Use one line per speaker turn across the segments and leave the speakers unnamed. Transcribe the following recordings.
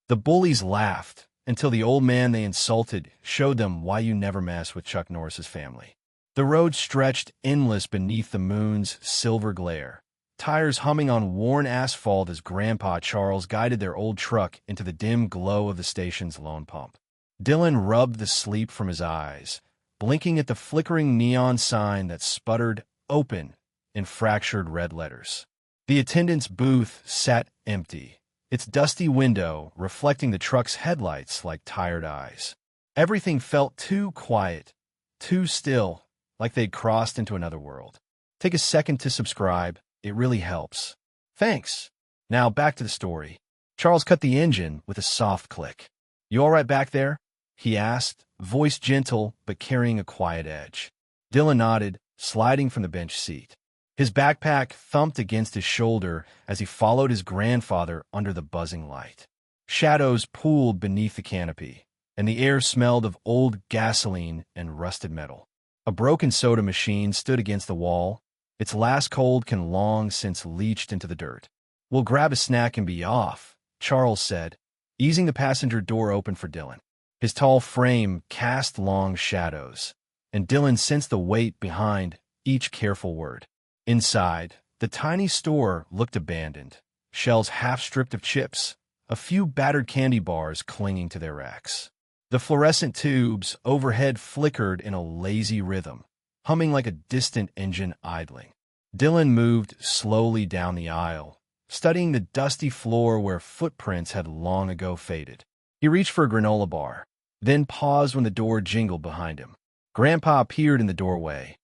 The bullies laughed until the old man they insulted showed them why you never mess with Chuck Norris's family. The road stretched endless beneath the moon's silver glare, tires humming on worn asphalt as Grandpa Charles guided their old truck into the dim glow of the station's lone pump. Dylan rubbed the sleep from his eyes, blinking at the flickering neon sign that sputtered "Open" in fractured red letters. The attendant's booth sat empty, its dusty window reflecting the truck's headlights like tired eyes. Everything felt too quiet, too still, like they'd crossed into another world. Take a second to subscribe. It really helps. Thanks. Now back to the story. Charles cut the engine with a soft click. "You all right back there?" he asked, voice gentle but carrying a quiet edge. Dylan nodded, sliding from the bench seat. His backpack thumped against his shoulder as he followed his grandfather under the buzzing light. Shadows pooled beneath the canopy, and the air smelled of old gasoline and rusted metal. A broken soda machine stood against the wall, its last cold can long since leached into the dirt. "We'll grab a snack and be off," Charles said, easing the passenger door open for Dylan. His tall frame cast long shadows, and Dylan sensed the weight behind each careful word. Inside, the tiny store looked abandoned, shelves half stripped of chips, a few battered candy bars clinging to their racks. The fluorescent tubes overhead flickered in a lazy rhythm, humming like a distant engine idling. Dylan moved slowly down the aisle, studying the dusty floor where footprints had long ago faded. He reached for a granola bar, then paused when the door jingled behind him. Grandpa appeared in the doorway,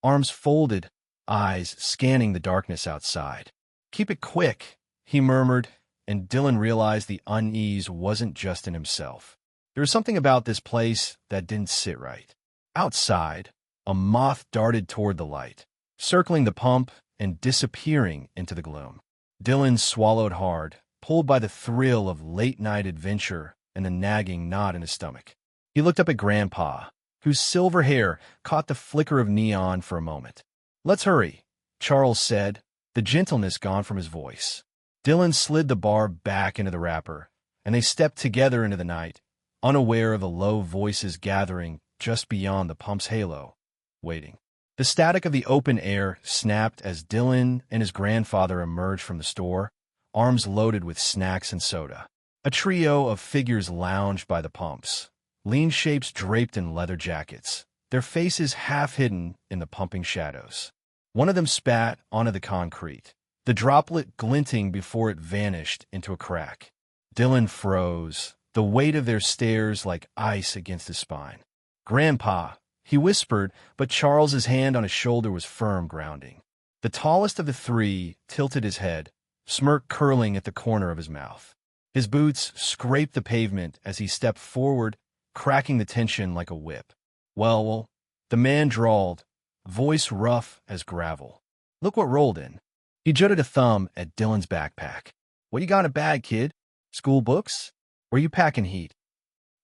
arms folded, eyes scanning the darkness outside. "Keep it quick," he murmured, and Dylan realized the unease wasn't just in himself. There was something about this place that didn't sit right. Outside, a moth darted toward the light, circling the pump and disappearing into the gloom. Dylan swallowed hard, pulled by the thrill of late-night adventure and the nagging knot in his stomach. He looked up at Grandpa, whose silver hair caught the flicker of neon for a moment. "Let's hurry," Charles said, the gentleness gone from his voice. Dylan slid the bar back into the wrapper, and they stepped together into the night, unaware of the low voices gathering just beyond the pump's halo, waiting. The static of the open air snapped as Dylan and his grandfather emerged from the store, arms loaded with snacks and soda. A trio of figures lounged by the pumps, lean shapes draped in leather jackets, their faces half hidden in the pumping shadows. One of them spat onto the concrete, the droplet glinting before it vanished into a crack. Dylan froze, the weight of their stares like ice against his spine. "Grandpa," he whispered, but Charles's hand on his shoulder was firm grounding. The tallest of the three tilted his head, smirk curling at the corner of his mouth. His boots scraped the pavement as he stepped forward, cracking the tension like a whip. Well, the man drawled, voice rough as gravel. "Look what rolled in." He jutted a thumb at Dylan's backpack. "What you got in a bag, kid? School books? Or you packing heat?"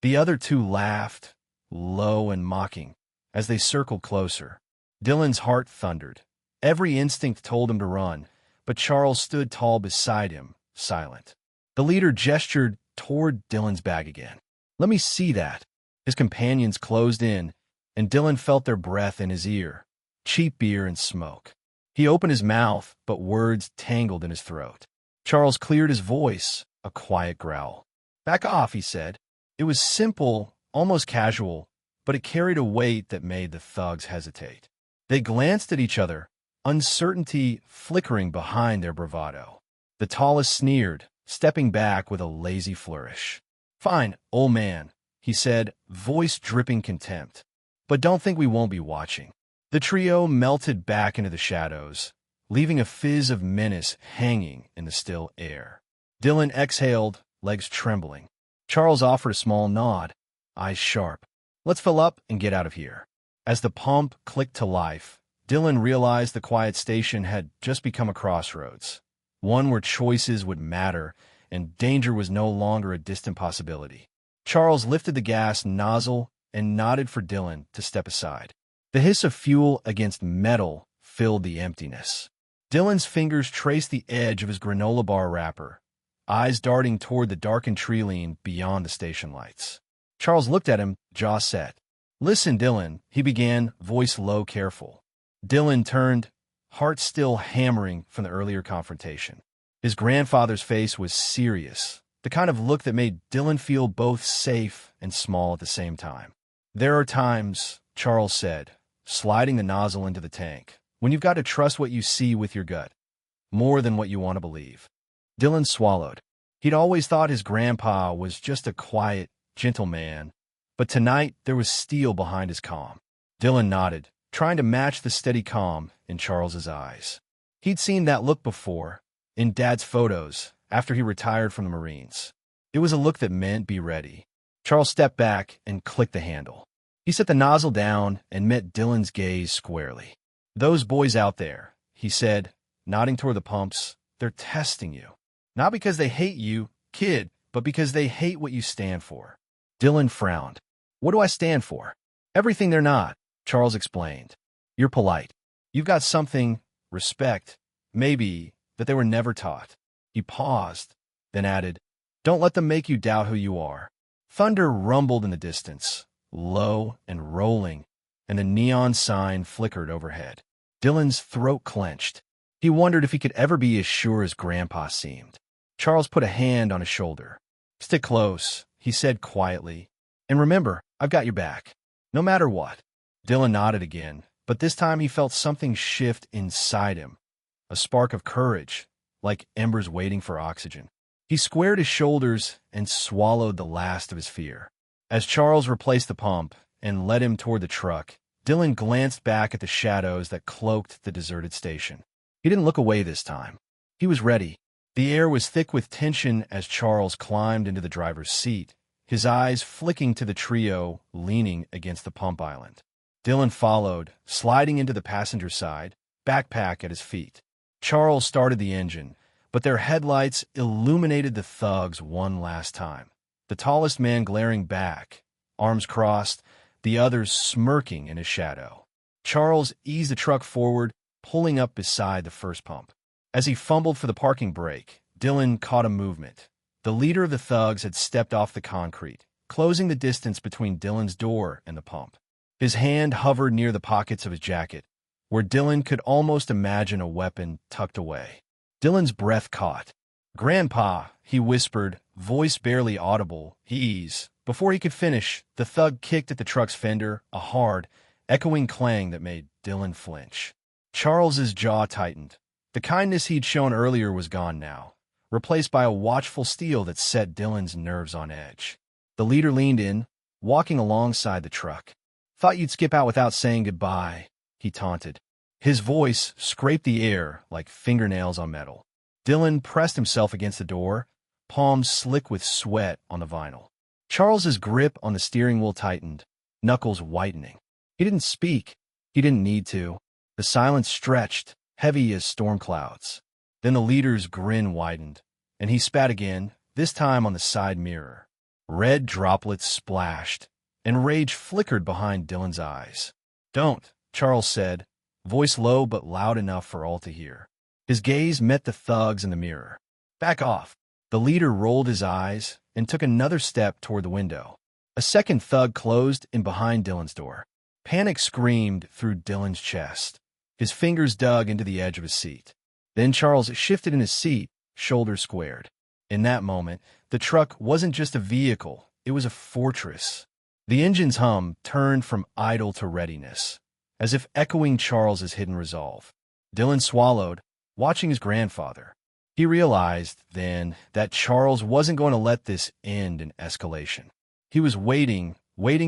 The other two laughed, low and mocking, as they circled closer. Dylan's heart thundered. Every instinct told him to run, but Charles stood tall beside him, silent. The leader gestured toward Dylan's bag again. "Let me see that." His companions closed in, and Dylan felt their breath in his ear, cheap beer and smoke. He opened his mouth, but words tangled in his throat. Charles cleared his voice, a quiet growl. "Back off," he said. It was simple, almost casual, but it carried a weight that made the thugs hesitate. They glanced at each other, uncertainty flickering behind their bravado. The tallest sneered, stepping back with a lazy flourish. "Fine, old man," he said, voice dripping contempt. "But don't think we won't be watching." The trio melted back into the shadows, leaving a fizz of menace hanging in the still air. Dylan exhaled, legs trembling. Charles offered a small nod, eyes sharp. "Let's fill up and get out of here." As the pump clicked to life, Dylan realized the quiet station had just become a crossroads, one where choices would matter and danger was no longer a distant possibility. Charles lifted the gas nozzle and nodded for Dylan to step aside. The hiss of fuel against metal filled the emptiness. Dylan's fingers traced the edge of his granola bar wrapper, eyes darting toward the darkened tree line beyond the station lights. Charles looked at him, jaw set. "Listen, Dylan," he began, voice low, careful. Dylan turned, heart still hammering from the earlier confrontation. His grandfather's face was serious, the kind of look that made Dylan feel both safe and small at the same time. "There are times," Charles said, sliding the nozzle into the tank, "when you've got to trust what you see with your gut, more than what you want to believe." Dylan swallowed. He'd always thought his grandpa was just a quiet, gentle man, but tonight there was steel behind his calm. Dylan nodded, trying to match the steady calm in Charles's eyes. He'd seen that look before, in Dad's photos, after he retired from the Marines. It was a look that meant be ready. Charles stepped back and clicked the handle. He set the nozzle down and met Dylan's gaze squarely. "Those boys out there," he said, nodding toward the pumps, "they're testing you. Not because they hate you, kid, but because they hate what you stand for." Dylan frowned. "What do I stand for?" "Everything they're not," Charles explained. "You're polite. You've got something, respect, maybe, that they were never taught." He paused, then added, "Don't let them make you doubt who you are." Thunder rumbled in the distance, low and rolling, and the neon sign flickered overhead. Dylan's throat clenched. He wondered if he could ever be as sure as Grandpa seemed. Charles put a hand on his shoulder. "Stick close," he said quietly, "and remember, I've got your back, no matter what." Dylan nodded again, but this time he felt something shift inside him, a spark of courage, like embers waiting for oxygen. He squared his shoulders and swallowed the last of his fear. As Charles replaced the pump and led him toward the truck, Dylan glanced back at the shadows that cloaked the deserted station. He didn't look away this time. He was ready. The air was thick with tension as Charles climbed into the driver's seat, his eyes flicking to the trio leaning against the pump island. Dylan followed, sliding into the passenger side, backpack at his feet. Charles started the engine, but their headlights illuminated the thugs one last time. The tallest man glaring back, arms crossed, the others smirking in his shadow. Charles eased the truck forward, pulling up beside the first pump. As he fumbled for the parking brake, Dylan caught a movement. The leader of the thugs had stepped off the concrete, closing the distance between Dylan's door and the pump. His hand hovered near the pockets of his jacket, where Dylan could almost imagine a weapon tucked away. Dylan's breath caught. "Grandpa," he whispered, voice barely audible, "Ease." Before he could finish, the thug kicked at the truck's fender, a hard, echoing clang that made Dylan flinch. Charles's jaw tightened. The kindness he'd shown earlier was gone now, replaced by a watchful steel that set Dylan's nerves on edge. The leader leaned in, walking alongside the truck. "Thought you'd skip out without saying goodbye," he taunted. His voice scraped the air like fingernails on metal. Dylan pressed himself against the door, palms slick with sweat on the vinyl. Charles's grip on the steering wheel tightened, knuckles whitening. He didn't speak. He didn't need to. The silence stretched, heavy as storm clouds. Then the leader's grin widened, and he spat again, this time on the side mirror. Red droplets splashed, and rage flickered behind Dylan's eyes. "Don't," Charles said, voice low but loud enough for all to hear. His gaze met the thugs in the mirror. "Back off." The leader rolled his eyes and took another step toward the window. A second thug closed in behind Dylan's door. Panic screamed through Dylan's chest. His fingers dug into the edge of his seat. Then Charles shifted in his seat, shoulders squared. In that moment, the truck wasn't just a vehicle, it was a fortress. The engine's hum turned from idle to readiness, as if echoing Charles's hidden resolve. Dylan swallowed, watching his grandfather. He realized, then, that Charles wasn't going to let this end in escalation. He was waiting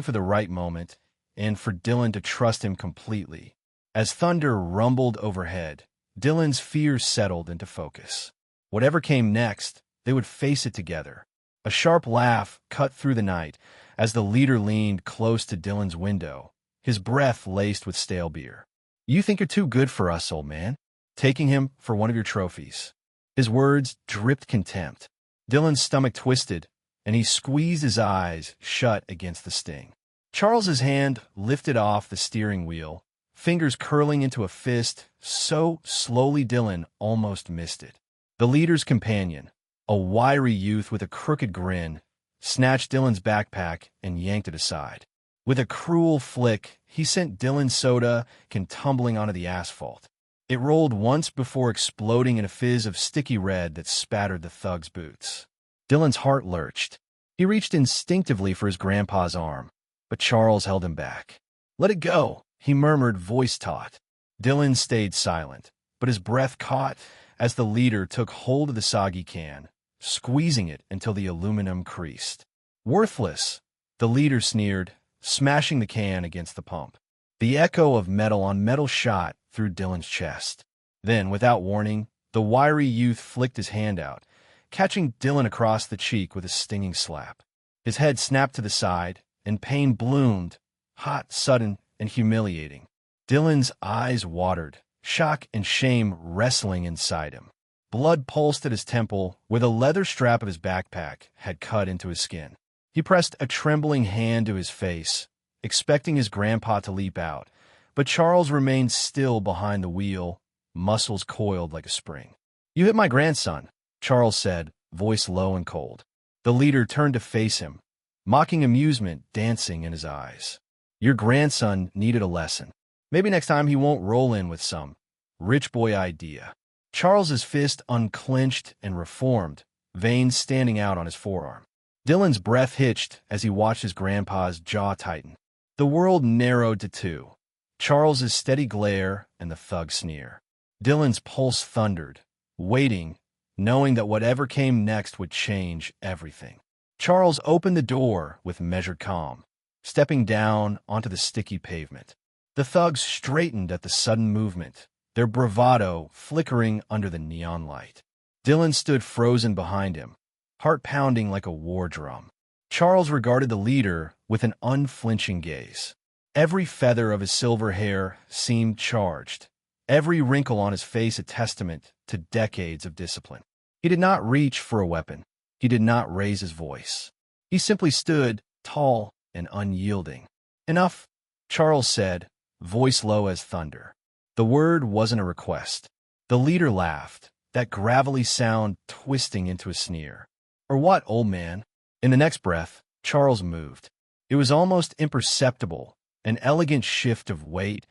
for the right moment, and for Dylan to trust him completely. As thunder rumbled overhead, Dylan's fears settled into focus. Whatever came next, they would face it together. A sharp laugh cut through the night as the leader leaned close to Dylan's window, his breath laced with stale beer. "You think you're too good for us, old man, taking him for one of your trophies." His words dripped contempt. Dylan's stomach twisted, and he squeezed his eyes shut against the sting. Charles's hand lifted off the steering wheel, fingers curling into a fist so slowly Dylan almost missed it. The leader's companion, A wiry youth with a crooked grin snatched Dylan's backpack and yanked it aside. With a cruel flick, he sent Dylan's soda can tumbling onto the asphalt. It rolled once before exploding in a fizz of sticky red that spattered the thug's boots. Dylan's heart lurched. He reached instinctively for his grandpa's arm, but Charles held him back. "Let it go," he murmured, voice taut. Dylan stayed silent, but his breath caught as the leader took hold of the soggy can, squeezing it until the aluminum creased. "Worthless," the leader sneered, smashing the can against the pump. The echo of metal on metal shot through Dylan's chest. Then, without warning, the wiry youth flicked his hand out, catching Dylan across the cheek with a stinging slap. His head snapped to the side, and pain bloomed, hot, sudden, and humiliating. Dylan's eyes watered, shock and shame wrestling inside him. Blood pulsed at his temple where the leather strap of his backpack had cut into his skin. He pressed a trembling hand to his face, expecting his grandpa to leap out, but Charles remained still behind the wheel, muscles coiled like a spring. "You hit my grandson," Charles said, voice low and cold. The leader turned to face him, mocking amusement dancing in his eyes. "Your grandson needed a lesson. Maybe next time he won't roll in with some rich boy idea." Charles's fist unclenched and reformed, veins standing out on his forearm. Dylan's breath hitched as he watched his grandpa's jaw tighten. The world narrowed to two, Charles's steady glare and the thug's sneer. Dylan's pulse thundered, waiting, knowing that whatever came next would change everything. Charles opened the door with measured calm, stepping down onto the sticky pavement. The thugs straightened at the sudden movement, their bravado flickering under the neon light. Dylan stood frozen behind him, heart pounding like a war drum. Charles regarded the leader with an unflinching gaze. Every feather of his silver hair seemed charged, every wrinkle on his face a testament to decades of discipline. He did not reach for a weapon. He did not raise his voice. He simply stood, tall and unyielding. "Enough," Charles said, voice low as thunder. The word wasn't a request. The leader laughed, that gravelly sound twisting into a sneer. "Or what, old man?" In the next breath, Charles moved. It was almost imperceptible, an elegant shift of weight,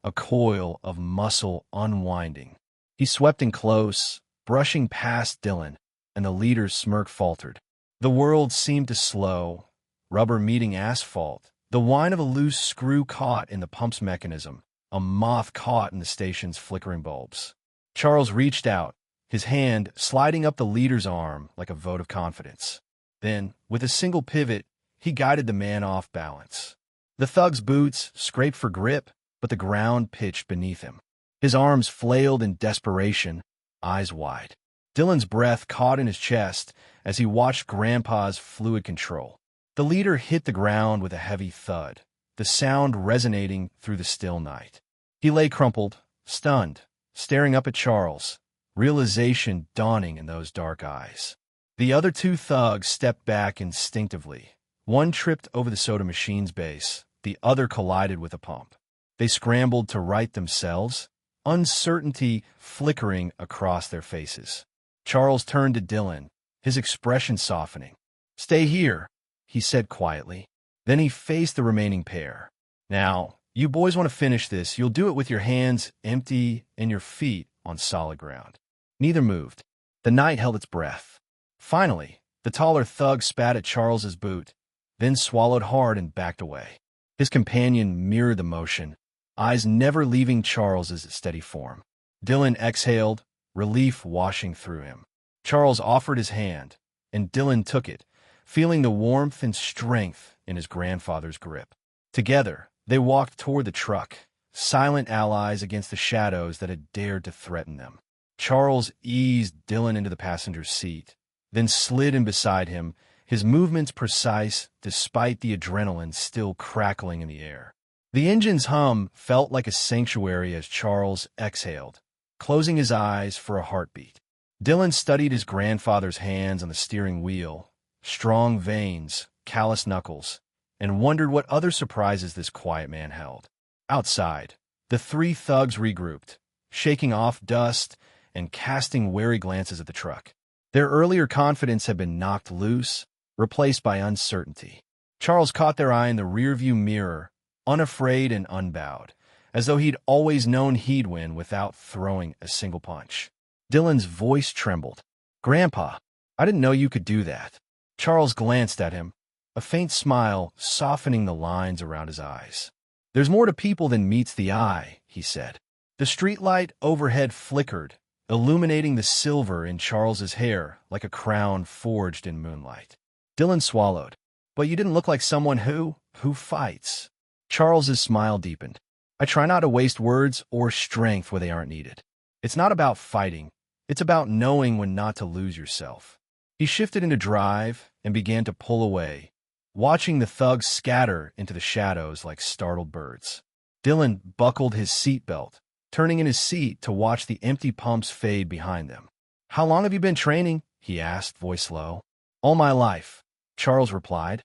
a coil of muscle unwinding. He swept in close, brushing past Dylan, and the leader's smirk faltered. The world seemed to slow, rubber meeting asphalt, the whine of a loose screw caught in the pump's mechanism, a moth caught in the station's flickering bulbs. Charles reached out, his hand sliding up the leader's arm like a vote of confidence. Then, with a single pivot, he guided the man off balance. The thug's boots scraped for grip, but the ground pitched beneath him. His arms flailed in desperation, eyes wide. Dylan's breath caught in his chest as he watched Grandpa's fluid control. The leader hit the ground with a heavy thud, the sound resonating through the still night. He lay crumpled, stunned, staring up at Charles, realization dawning in those dark eyes. The other two thugs stepped back instinctively. One tripped over the soda machine's base, the other collided with a pump. They scrambled to right themselves, uncertainty flickering across their faces. Charles turned to Dylan, his expression softening. "Stay here," he said quietly. Then he faced the remaining pair. "Now, you boys want to finish this, you'll do it with your hands empty and your feet on solid ground." Neither moved. The night held its breath. Finally, the taller thug spat at Charles's boot, then swallowed hard and backed away. His companion mirrored the motion, eyes never leaving Charles's steady form. Dylan exhaled, relief washing through him. Charles offered his hand, and Dylan took it, feeling the warmth and strength in his grandfather's grip. Together, they walked toward the truck, silent allies against the shadows that had dared to threaten them. Charles eased Dylan into the passenger's seat, then slid in beside him, his movements precise despite the adrenaline still crackling in the air. The engine's hum felt like a sanctuary as Charles exhaled, closing his eyes for a heartbeat. Dylan studied his grandfather's hands on the steering wheel, strong veins, callous knuckles, and wondered what other surprises this quiet man held. Outside, the three thugs regrouped, shaking off dust and casting wary glances at the truck. Their earlier confidence had been knocked loose, replaced by uncertainty. Charles caught their eye in the rearview mirror, unafraid and unbowed, as though he'd always known he'd win without throwing a single punch. Dylan's voice trembled. "Grandpa, I didn't know you could do that." Charles glanced at him, a faint smile softening the lines around his eyes. "There's more to people than meets the eye," he said. The streetlight overhead flickered, illuminating the silver in Charles's hair like a crown forged in moonlight. Dylan swallowed. "But you didn't look like someone who fights." Charles's smile deepened. "I try not to waste words or strength where they aren't needed. It's not about fighting. It's about knowing when not to lose yourself." He shifted into drive and began to pull away, watching the thugs scatter into the shadows like startled birds. Dylan buckled his seatbelt, turning in his seat to watch the empty pumps fade behind them. "How long have you been training?" he asked, voice low. "All my life," Charles replied,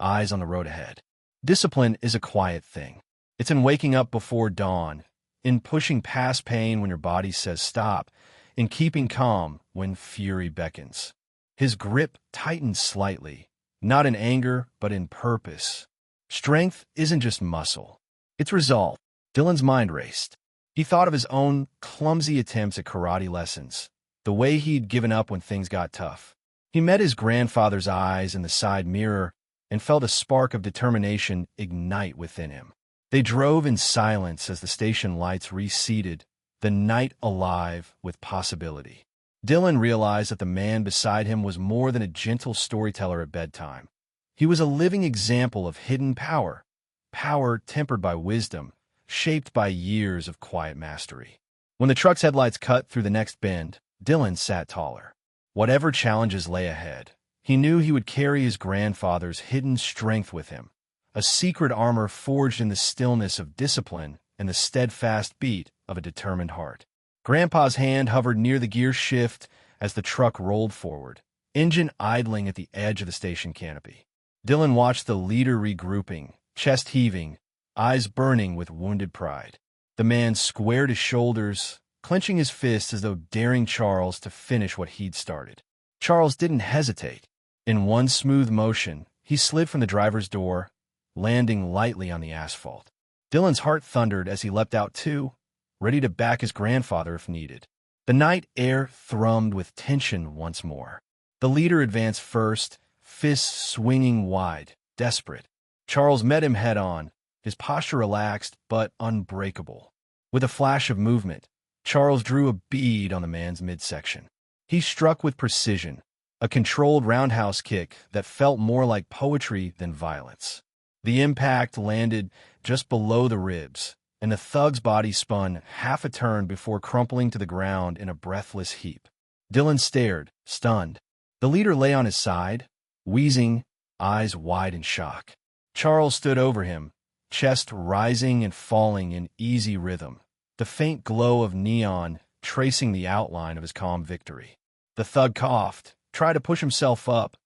eyes on the road ahead. "Discipline is a quiet thing. It's in waking up before dawn, in pushing past pain when your body says stop, in keeping calm when fury beckons." His grip tightened slightly, not in anger, but in purpose. Strength isn't just muscle. It's resolve. Dylan's mind raced. He thought of his own clumsy attempts at karate lessons, the way he'd given up when things got tough. He met his grandfather's eyes in the side mirror and felt a spark of determination ignite within him. They drove in silence as the station lights receded, the night alive with possibility. Dylan realized that the man beside him was more than a gentle storyteller at bedtime. He was a living example of hidden power, power tempered by wisdom, shaped by years of quiet mastery. When the truck's headlights cut through the next bend, Dylan sat taller. Whatever challenges lay ahead, he knew he would carry his grandfather's hidden strength with him, a secret armor forged in the stillness of discipline and the steadfast beat of a determined heart. Grandpa's hand hovered near the gear shift as the truck rolled forward, engine idling at the edge of the station canopy. Dylan watched the leader regrouping, chest heaving, eyes burning with wounded pride. The man squared his shoulders, clenching his fists as though daring Charles to finish what he'd started. Charles didn't hesitate. In one smooth motion, he slid from the driver's door, landing lightly on the asphalt. Dylan's heart thundered as he leapt out too, ready to back his grandfather if needed. The night air thrummed with tension once more. The leader advanced first, fists swinging wide, desperate. Charles met him head-on, his posture relaxed but unbreakable. With a flash of movement, Charles drew a bead on the man's midsection. He struck with precision, a controlled roundhouse kick that felt more like poetry than violence. The impact landed just below the ribs, and the thug's body spun half a turn before crumpling to the ground in a breathless heap. Dylan stared, stunned. The leader lay on his side, wheezing, eyes wide in shock. Charles stood over him, chest rising and falling in easy rhythm, the faint glow of neon tracing the outline of his calm victory. The thug coughed, tried to push himself up,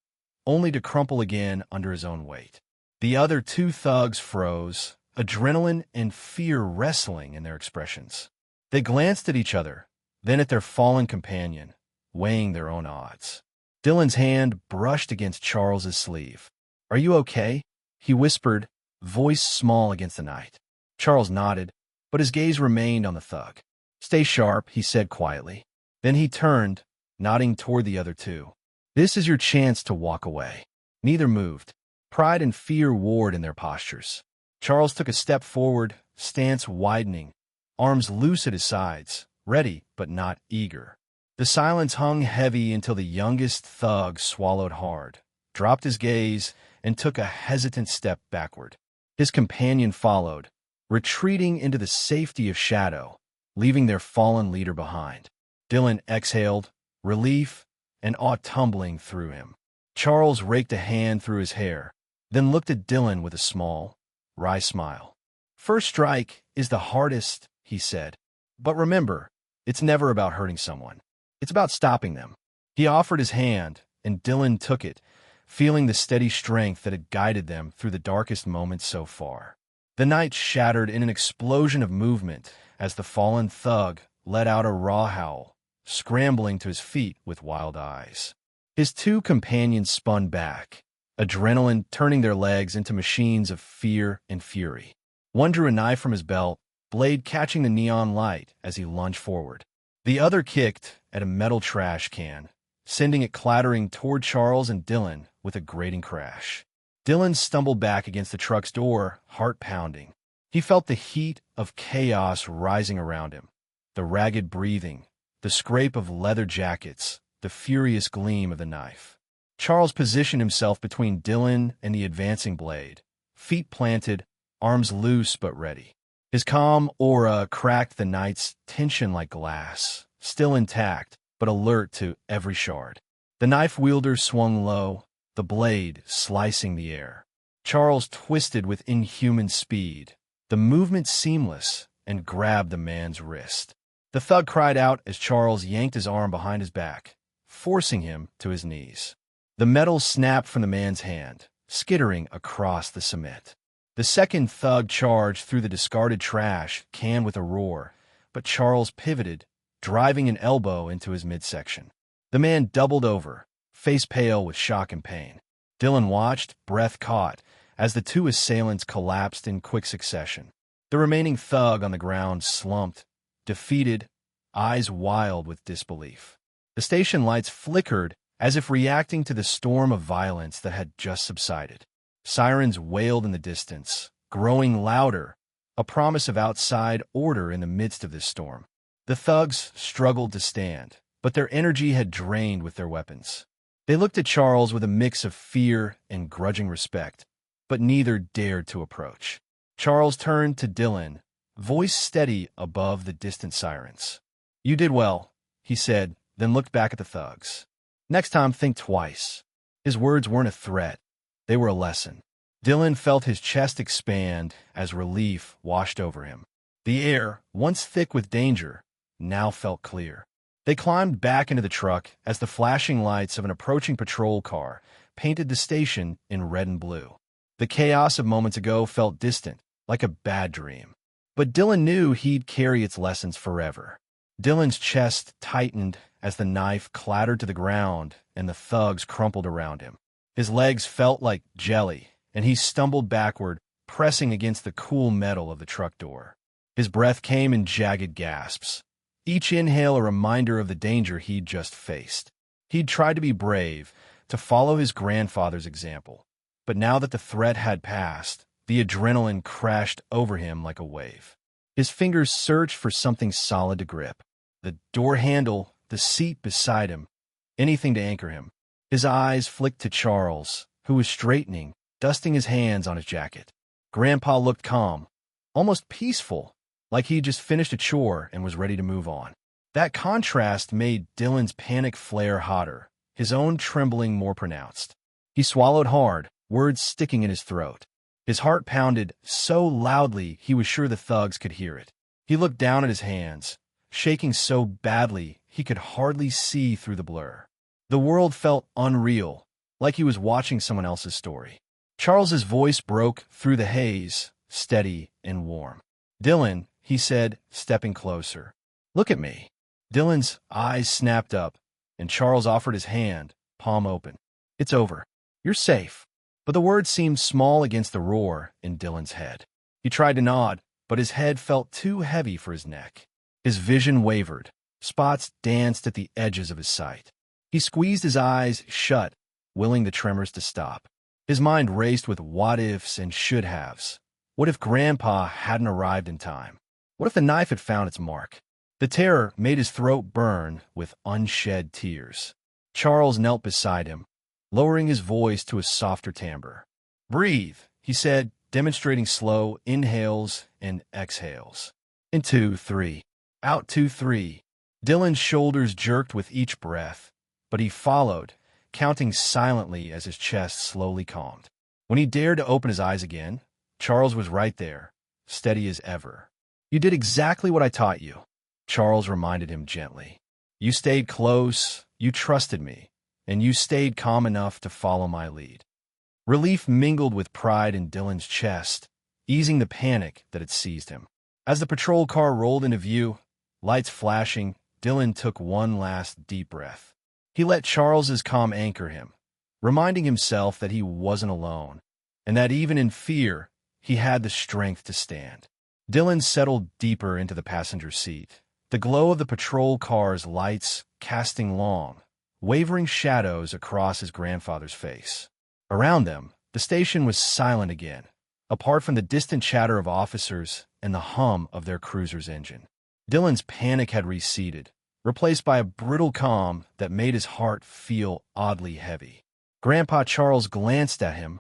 only to crumple again under his own weight. The other two thugs froze, adrenaline and fear wrestling in their expressions. They glanced at each other, then at their fallen companion, weighing their own odds. Dylan's hand brushed against Charles's sleeve. "Are you okay?" he whispered, voice small against the night. Charles nodded, but his gaze remained on the thug. "Stay sharp," he said quietly. Then he turned, nodding toward the other two. "This is your chance to walk away." Neither moved. Pride and fear warred in their postures. Charles took a step forward, stance widening, arms loose at his sides, ready but not eager. The silence hung heavy until the youngest thug swallowed hard, dropped his gaze, and took a hesitant step backward. His companion followed, retreating into the safety of shadow, leaving their fallen leader behind. Dylan exhaled, relief and awe tumbling through him. Charles raked a hand through his hair, then looked at Dylan with a small, wry smile. "First strike is the hardest," he said. "But remember, it's never about hurting someone. It's about stopping them." He offered his hand, and Dylan took it, feeling the steady strength that had guided them through the darkest moments so far. The night shattered in an explosion of movement as the fallen thug let out a raw howl, scrambling to his feet with wild eyes. His two companions spun back, adrenaline turning their legs into machines of fear and fury. One drew a knife from his belt, blade catching the neon light as he lunged forward. The other kicked at a metal trash can, sending it clattering toward Charles and Dylan with a grating crash. Dylan stumbled back against the truck's door, heart pounding. He felt the heat of chaos rising around him, the ragged breathing, the scrape of leather jackets, the furious gleam of the knife. Charles positioned himself between Dylan and the advancing blade, feet planted, arms loose but ready. His calm aura cracked the night's tension like glass, still intact, but alert to every shard. The knife wielder swung low, the blade slicing the air. Charles twisted with inhuman speed, the movement seamless, and grabbed the man's wrist. The thug cried out as Charles yanked his arm behind his back, forcing him to his knees. The metal snapped from the man's hand, skittering across the cement. The second thug charged through the discarded trash can with a roar, but Charles pivoted, driving an elbow into his midsection. The man doubled over, face pale with shock and pain. Dylan watched, breath caught, as the two assailants collapsed in quick succession. The remaining thug on the ground slumped, defeated, eyes wild with disbelief. The station lights flickered as if reacting to the storm of violence that had just subsided. Sirens wailed in the distance, growing louder, a promise of outside order in the midst of this storm. The thugs struggled to stand, but their energy had drained with their weapons. They looked at Charles with a mix of fear and grudging respect, but neither dared to approach. Charles turned to Dylan, voice steady above the distant sirens. "You did well," he said, then looked back at the thugs. "Next time, think twice." His words weren't a threat. They were a lesson. Dylan felt his chest expand as relief washed over him. The air, once thick with danger, now felt clear. They climbed back into the truck as the flashing lights of an approaching patrol car painted the station in red and blue. The chaos of moments ago felt distant, like a bad dream. But Dylan knew he'd carry its lessons forever. Dylan's chest tightened as the knife clattered to the ground and the thugs crumpled around him. His legs felt like jelly, and he stumbled backward, pressing against the cool metal of the truck door. His breath came in jagged gasps, each inhale a reminder of the danger he'd just faced. He'd tried to be brave, to follow his grandfather's example. But now that the threat had passed, the adrenaline crashed over him like a wave. His fingers searched for something solid to grip. The door handle, the seat beside him, anything to anchor him. His eyes flicked to Charles, who was straightening, dusting his hands on his jacket. Grandpa looked calm, almost peaceful, like he'd just finished a chore and was ready to move on. That contrast made Dylan's panic flare hotter, his own trembling more pronounced. He swallowed hard, words sticking in his throat. His heart pounded so loudly he was sure the thugs could hear it. He looked down at his hands, shaking so badly he could hardly see through the blur. The world felt unreal, like he was watching someone else's story. Charles's voice broke through the haze, steady and warm. "Dylan," he said, stepping closer. "Look at me." Dylan's eyes snapped up, and Charles offered his hand, palm open. "It's over. You're safe." But the words seemed small against the roar in Dylan's head. He tried to nod, but his head felt too heavy for his neck. His vision wavered. Spots danced at the edges of his sight. He squeezed his eyes shut, willing the tremors to stop. His mind raced with what-ifs and should-haves. What if Grandpa hadn't arrived in time? What if the knife had found its mark? The terror made his throat burn with unshed tears. Charles knelt beside him, lowering his voice to a softer timbre. "Breathe," he said, demonstrating slow inhales and exhales. "In 2, 3. Out 2, 3. Dylan's shoulders jerked with each breath, but he followed, counting silently as his chest slowly calmed. When he dared to open his eyes again, Charles was right there, steady as ever. "You did exactly what I taught you," Charles reminded him gently. "You stayed close, you trusted me, and you stayed calm enough to follow my lead." Relief mingled with pride in Dylan's chest, easing the panic that had seized him. As the patrol car rolled into view, lights flashing, Dylan took one last deep breath. He let Charles's calm anchor him, reminding himself that he wasn't alone, and that even in fear, he had the strength to stand. Dylan settled deeper into the passenger seat, the glow of the patrol car's lights casting long, wavering shadows across his grandfather's face. Around them, the station was silent again, apart from the distant chatter of officers and the hum of their cruiser's engine. Dylan's panic had receded, replaced by a brittle calm that made his heart feel oddly heavy. Grandpa Charles glanced at him,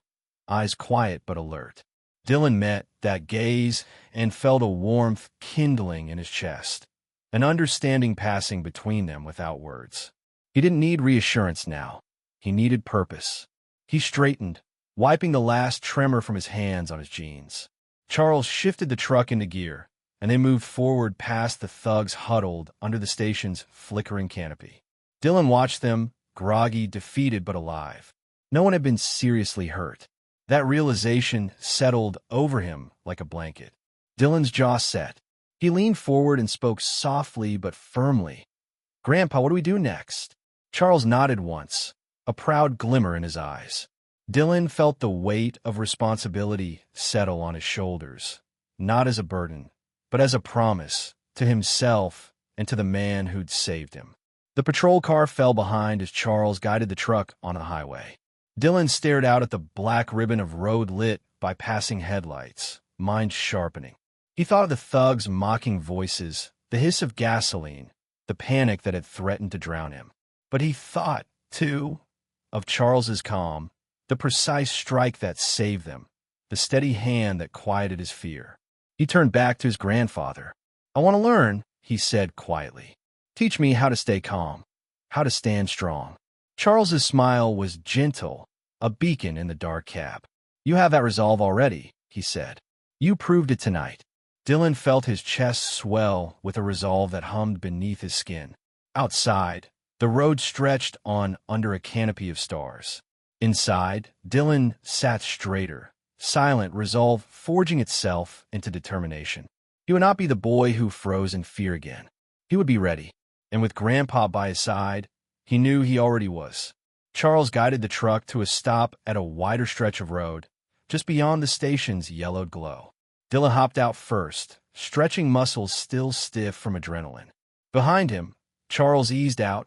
eyes quiet but alert. Dylan met that gaze and felt a warmth kindling in his chest, an understanding passing between them without words. He didn't need reassurance now. He needed purpose. He straightened, wiping the last tremor from his hands on his jeans. Charles shifted the truck into gear, and they moved forward past the thugs huddled under the station's flickering canopy. Dylan watched them, groggy, defeated but alive. No one had been seriously hurt. That realization settled over him like a blanket. Dylan's jaw set. He leaned forward and spoke softly but firmly. "Grandpa, what do we do next?" Charles nodded once, a proud glimmer in his eyes. Dylan felt the weight of responsibility settle on his shoulders, not as a burden, but as a promise to himself and to the man who'd saved him. The patrol car fell behind as Charles guided the truck on a highway. Dylan stared out at the black ribbon of road lit by passing headlights, mind sharpening. He thought of the thugs' mocking voices, the hiss of gasoline, the panic that had threatened to drown him. But he thought, too, of Charles's calm, the precise strike that saved them, the steady hand that quieted his fear. He turned back to his grandfather. "I want to learn," he said quietly. "Teach me how to stay calm, how to stand strong." Charles's smile was gentle, a beacon in the dark cab. "You have that resolve already," he said. "You proved it tonight." Dylan felt his chest swell with a resolve that hummed beneath his skin. Outside, the road stretched on under a canopy of stars. Inside, Dylan sat straighter, silent resolve forging itself into determination. He would not be the boy who froze in fear again. He would be ready, and with Grandpa by his side, he knew he already was. Charles guided the truck to a stop at a wider stretch of road, just beyond the station's yellowed glow. Dylan hopped out first, stretching muscles still stiff from adrenaline. Behind him, Charles eased out,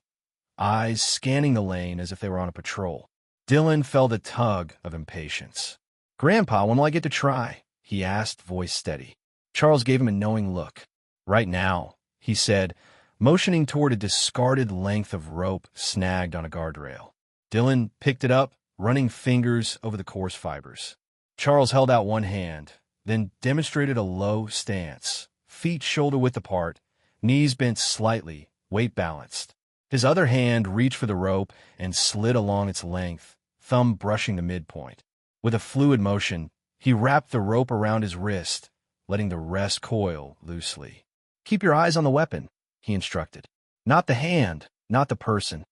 eyes scanning the lane as if they were on a patrol. Dylan felt a tug of impatience. "Grandpa, when will I get to try?" he asked, voice steady. Charles gave him a knowing look. "Right now," he said, motioning toward a discarded length of rope snagged on a guardrail. Dylan picked it up, running fingers over the coarse fibers. Charles held out one hand, then demonstrated a low stance, feet shoulder-width apart, knees bent slightly, weight balanced. His other hand reached for the rope and slid along its length, thumb brushing the midpoint. With a fluid motion, he wrapped the rope around his wrist, letting the rest coil loosely. "Keep your eyes on the weapon," he instructed. "Not the hand, not the person."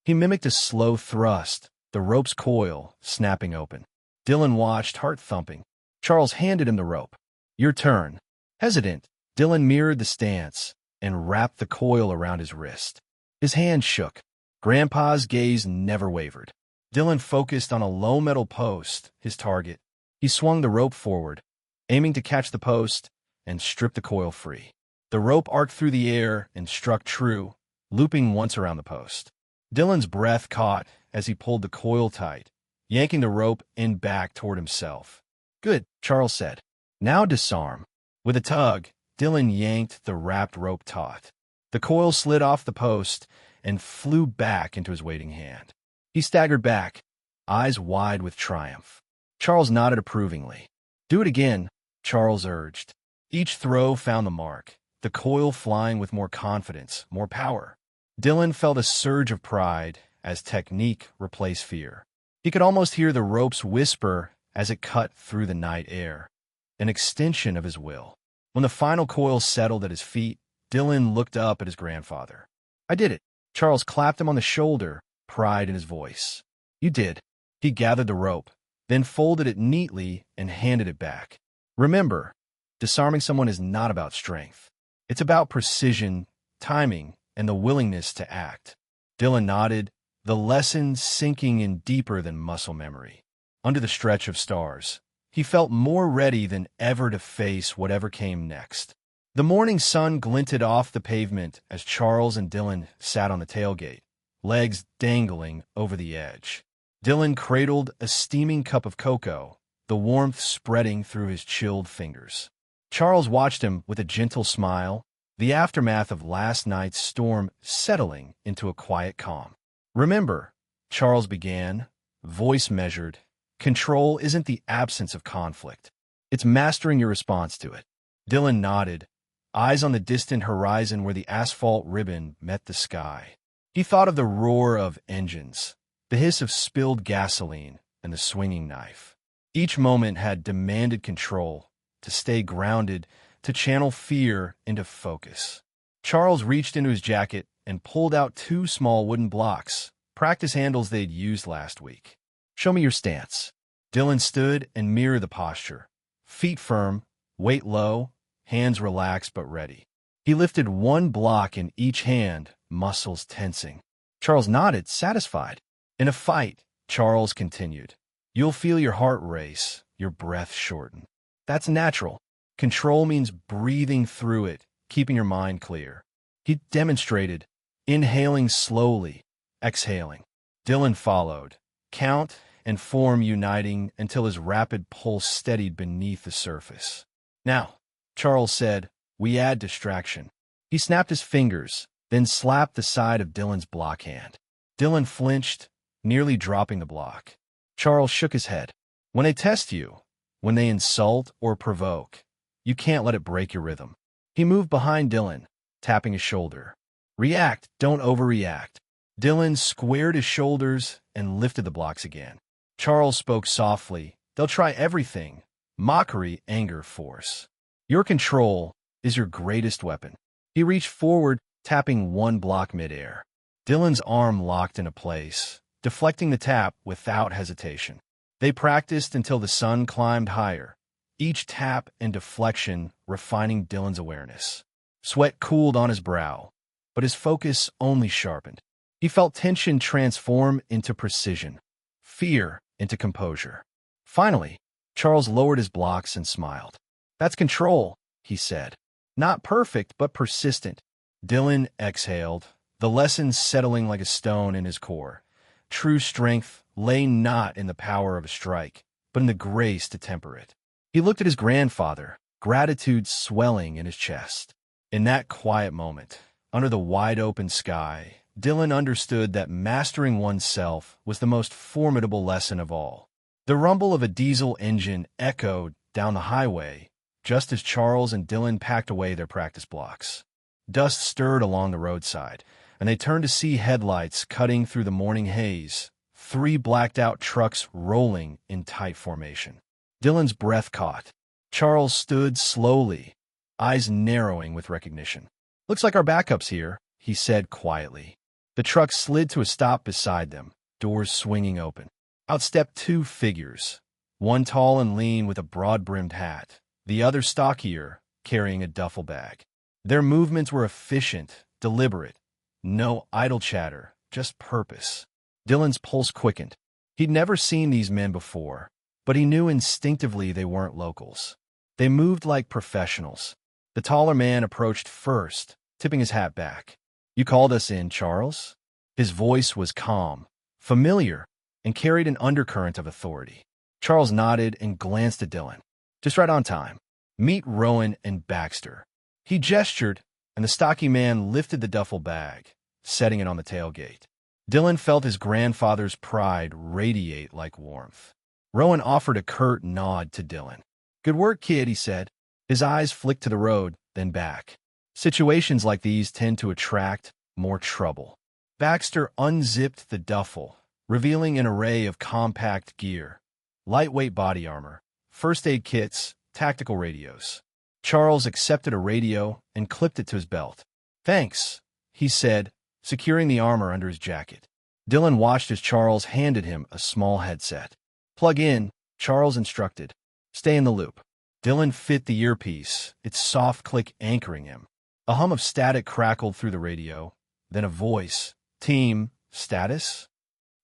He mimicked a slow thrust, the rope's coil snapping open. Dylan watched, heart thumping. Charles handed him the rope. "Your turn." Hesitant, Dylan mirrored the stance and wrapped the coil around his wrist. His hand shook. Grandpa's gaze never wavered. Dylan focused on a low metal post, his target. He swung the rope forward, aiming to catch the post and strip the coil free. The rope arced through the air and struck true, looping once around the post. Dylan's breath caught as he pulled the coil tight, yanking the rope end back toward himself. "Good," Charles said. "Now disarm." With a tug, Dylan yanked the wrapped rope taut. The coil slid off the post and flew back into his waiting hand. He staggered back, eyes wide with triumph. Charles nodded approvingly. "Do it again," Charles urged. Each throw found the mark, the coil flying with more confidence, more power. Dylan felt a surge of pride as technique replaced fear. He could almost hear the rope's whisper as it cut through the night air, an extension of his will. When the final coil settled at his feet, Dylan looked up at his grandfather. "I did it." Charles clapped him on the shoulder, pride in his voice. "You did." He gathered the rope, then folded it neatly and handed it back. "Remember, disarming someone is not about strength. It's about precision, timing, and the willingness to act. Dylan nodded, the lesson sinking in deeper than muscle memory. Under the stretch of stars, he felt more ready than ever to face whatever came next. The morning sun glinted off the pavement as Charles and Dylan sat on the tailgate, legs dangling over the edge. Dylan cradled a steaming cup of cocoa, the warmth spreading through his chilled fingers. Charles watched him with a gentle smile, the aftermath of last night's storm settling into a quiet calm. "Remember," Charles began, voice measured, "control isn't the absence of conflict. It's mastering your response to it." Dylan nodded, eyes on the distant horizon where the asphalt ribbon met the sky. He thought of the roar of engines, the hiss of spilled gasoline, and the swinging knife. Each moment had demanded control, to stay grounded, to channel fear into focus. Charles reached into his jacket and pulled out 2 small wooden blocks, practice handles they'd used last week. "Show me your stance." Dylan stood and mirrored the posture. Feet firm, weight low, hands relaxed but ready. He lifted 1 block in each hand, muscles tensing. Charles nodded, satisfied. "In a fight," Charles continued, "you'll feel your heart race, your breath shorten. That's natural. Control means breathing through it, keeping your mind clear." He demonstrated, inhaling slowly, exhaling. Dylan followed, count and form uniting until his rapid pulse steadied beneath the surface. "Now," Charles said, "we add distraction." He snapped his fingers, then slapped the side of Dylan's block hand. Dylan flinched, nearly dropping the block. Charles shook his head. "When they test you, when they insult or provoke, you can't let it break your rhythm." He moved behind Dylan, tapping his shoulder. "React, don't overreact." Dylan squared his shoulders and lifted the blocks again. Charles spoke softly. "They'll try everything. Mockery, anger, force. Your control is your greatest weapon." He reached forward, tapping 1 block midair. Dylan's arm locked into place, deflecting the tap without hesitation. They practiced until the sun climbed higher, each tap and deflection refining Dylan's awareness. Sweat cooled on his brow, but his focus only sharpened. He felt tension transform into precision, fear into composure. Finally, Charles lowered his blocks and smiled. "That's control," he said. "Not perfect, but persistent." Dylan exhaled, the lesson settling like a stone in his core. True strength lay not in the power of a strike, but in the grace to temper it. He looked at his grandfather, gratitude swelling in his chest. In that quiet moment, under the wide-open sky, Dylan understood that mastering oneself was the most formidable lesson of all. The rumble of a diesel engine echoed down the highway, just as Charles and Dylan packed away their practice blocks. Dust stirred along the roadside, and they turned to see headlights cutting through the morning haze, 3 blacked-out trucks rolling in tight formation. Dylan's breath caught. Charles stood slowly, eyes narrowing with recognition. "Looks like our backup's here," he said quietly. The truck slid to a stop beside them, doors swinging open. Out stepped 2 figures, one tall and lean with a broad-brimmed hat, the other stockier, carrying a duffel bag. Their movements were efficient, deliberate. No idle chatter, just purpose. Dylan's pulse quickened. He'd never seen these men before, but he knew instinctively they weren't locals. They moved like professionals. The taller man approached first, tipping his hat back. "You called us in, Charles?" His voice was calm, familiar, and carried an undercurrent of authority. Charles nodded and glanced at Dylan. "Just right on time. Meet Rowan and Baxter." He gestured, and the stocky man lifted the duffel bag, setting it on the tailgate. Dylan felt his grandfather's pride radiate like warmth. Rowan offered a curt nod to Dylan. "Good work, kid," he said. His eyes flicked to the road, then back. Situations like these tend to attract more trouble. Baxter unzipped the duffel, revealing an array of compact gear, lightweight body armor, first aid kits, tactical radios. Charles accepted a radio and clipped it to his belt. "Thanks," he said, securing the armor under his jacket. Dylan watched as Charles handed him a small headset. "Plug in," Charles instructed. "Stay in the loop." Dylan fit the earpiece, its soft click anchoring him. A hum of static crackled through the radio, Then a voice. Team, status?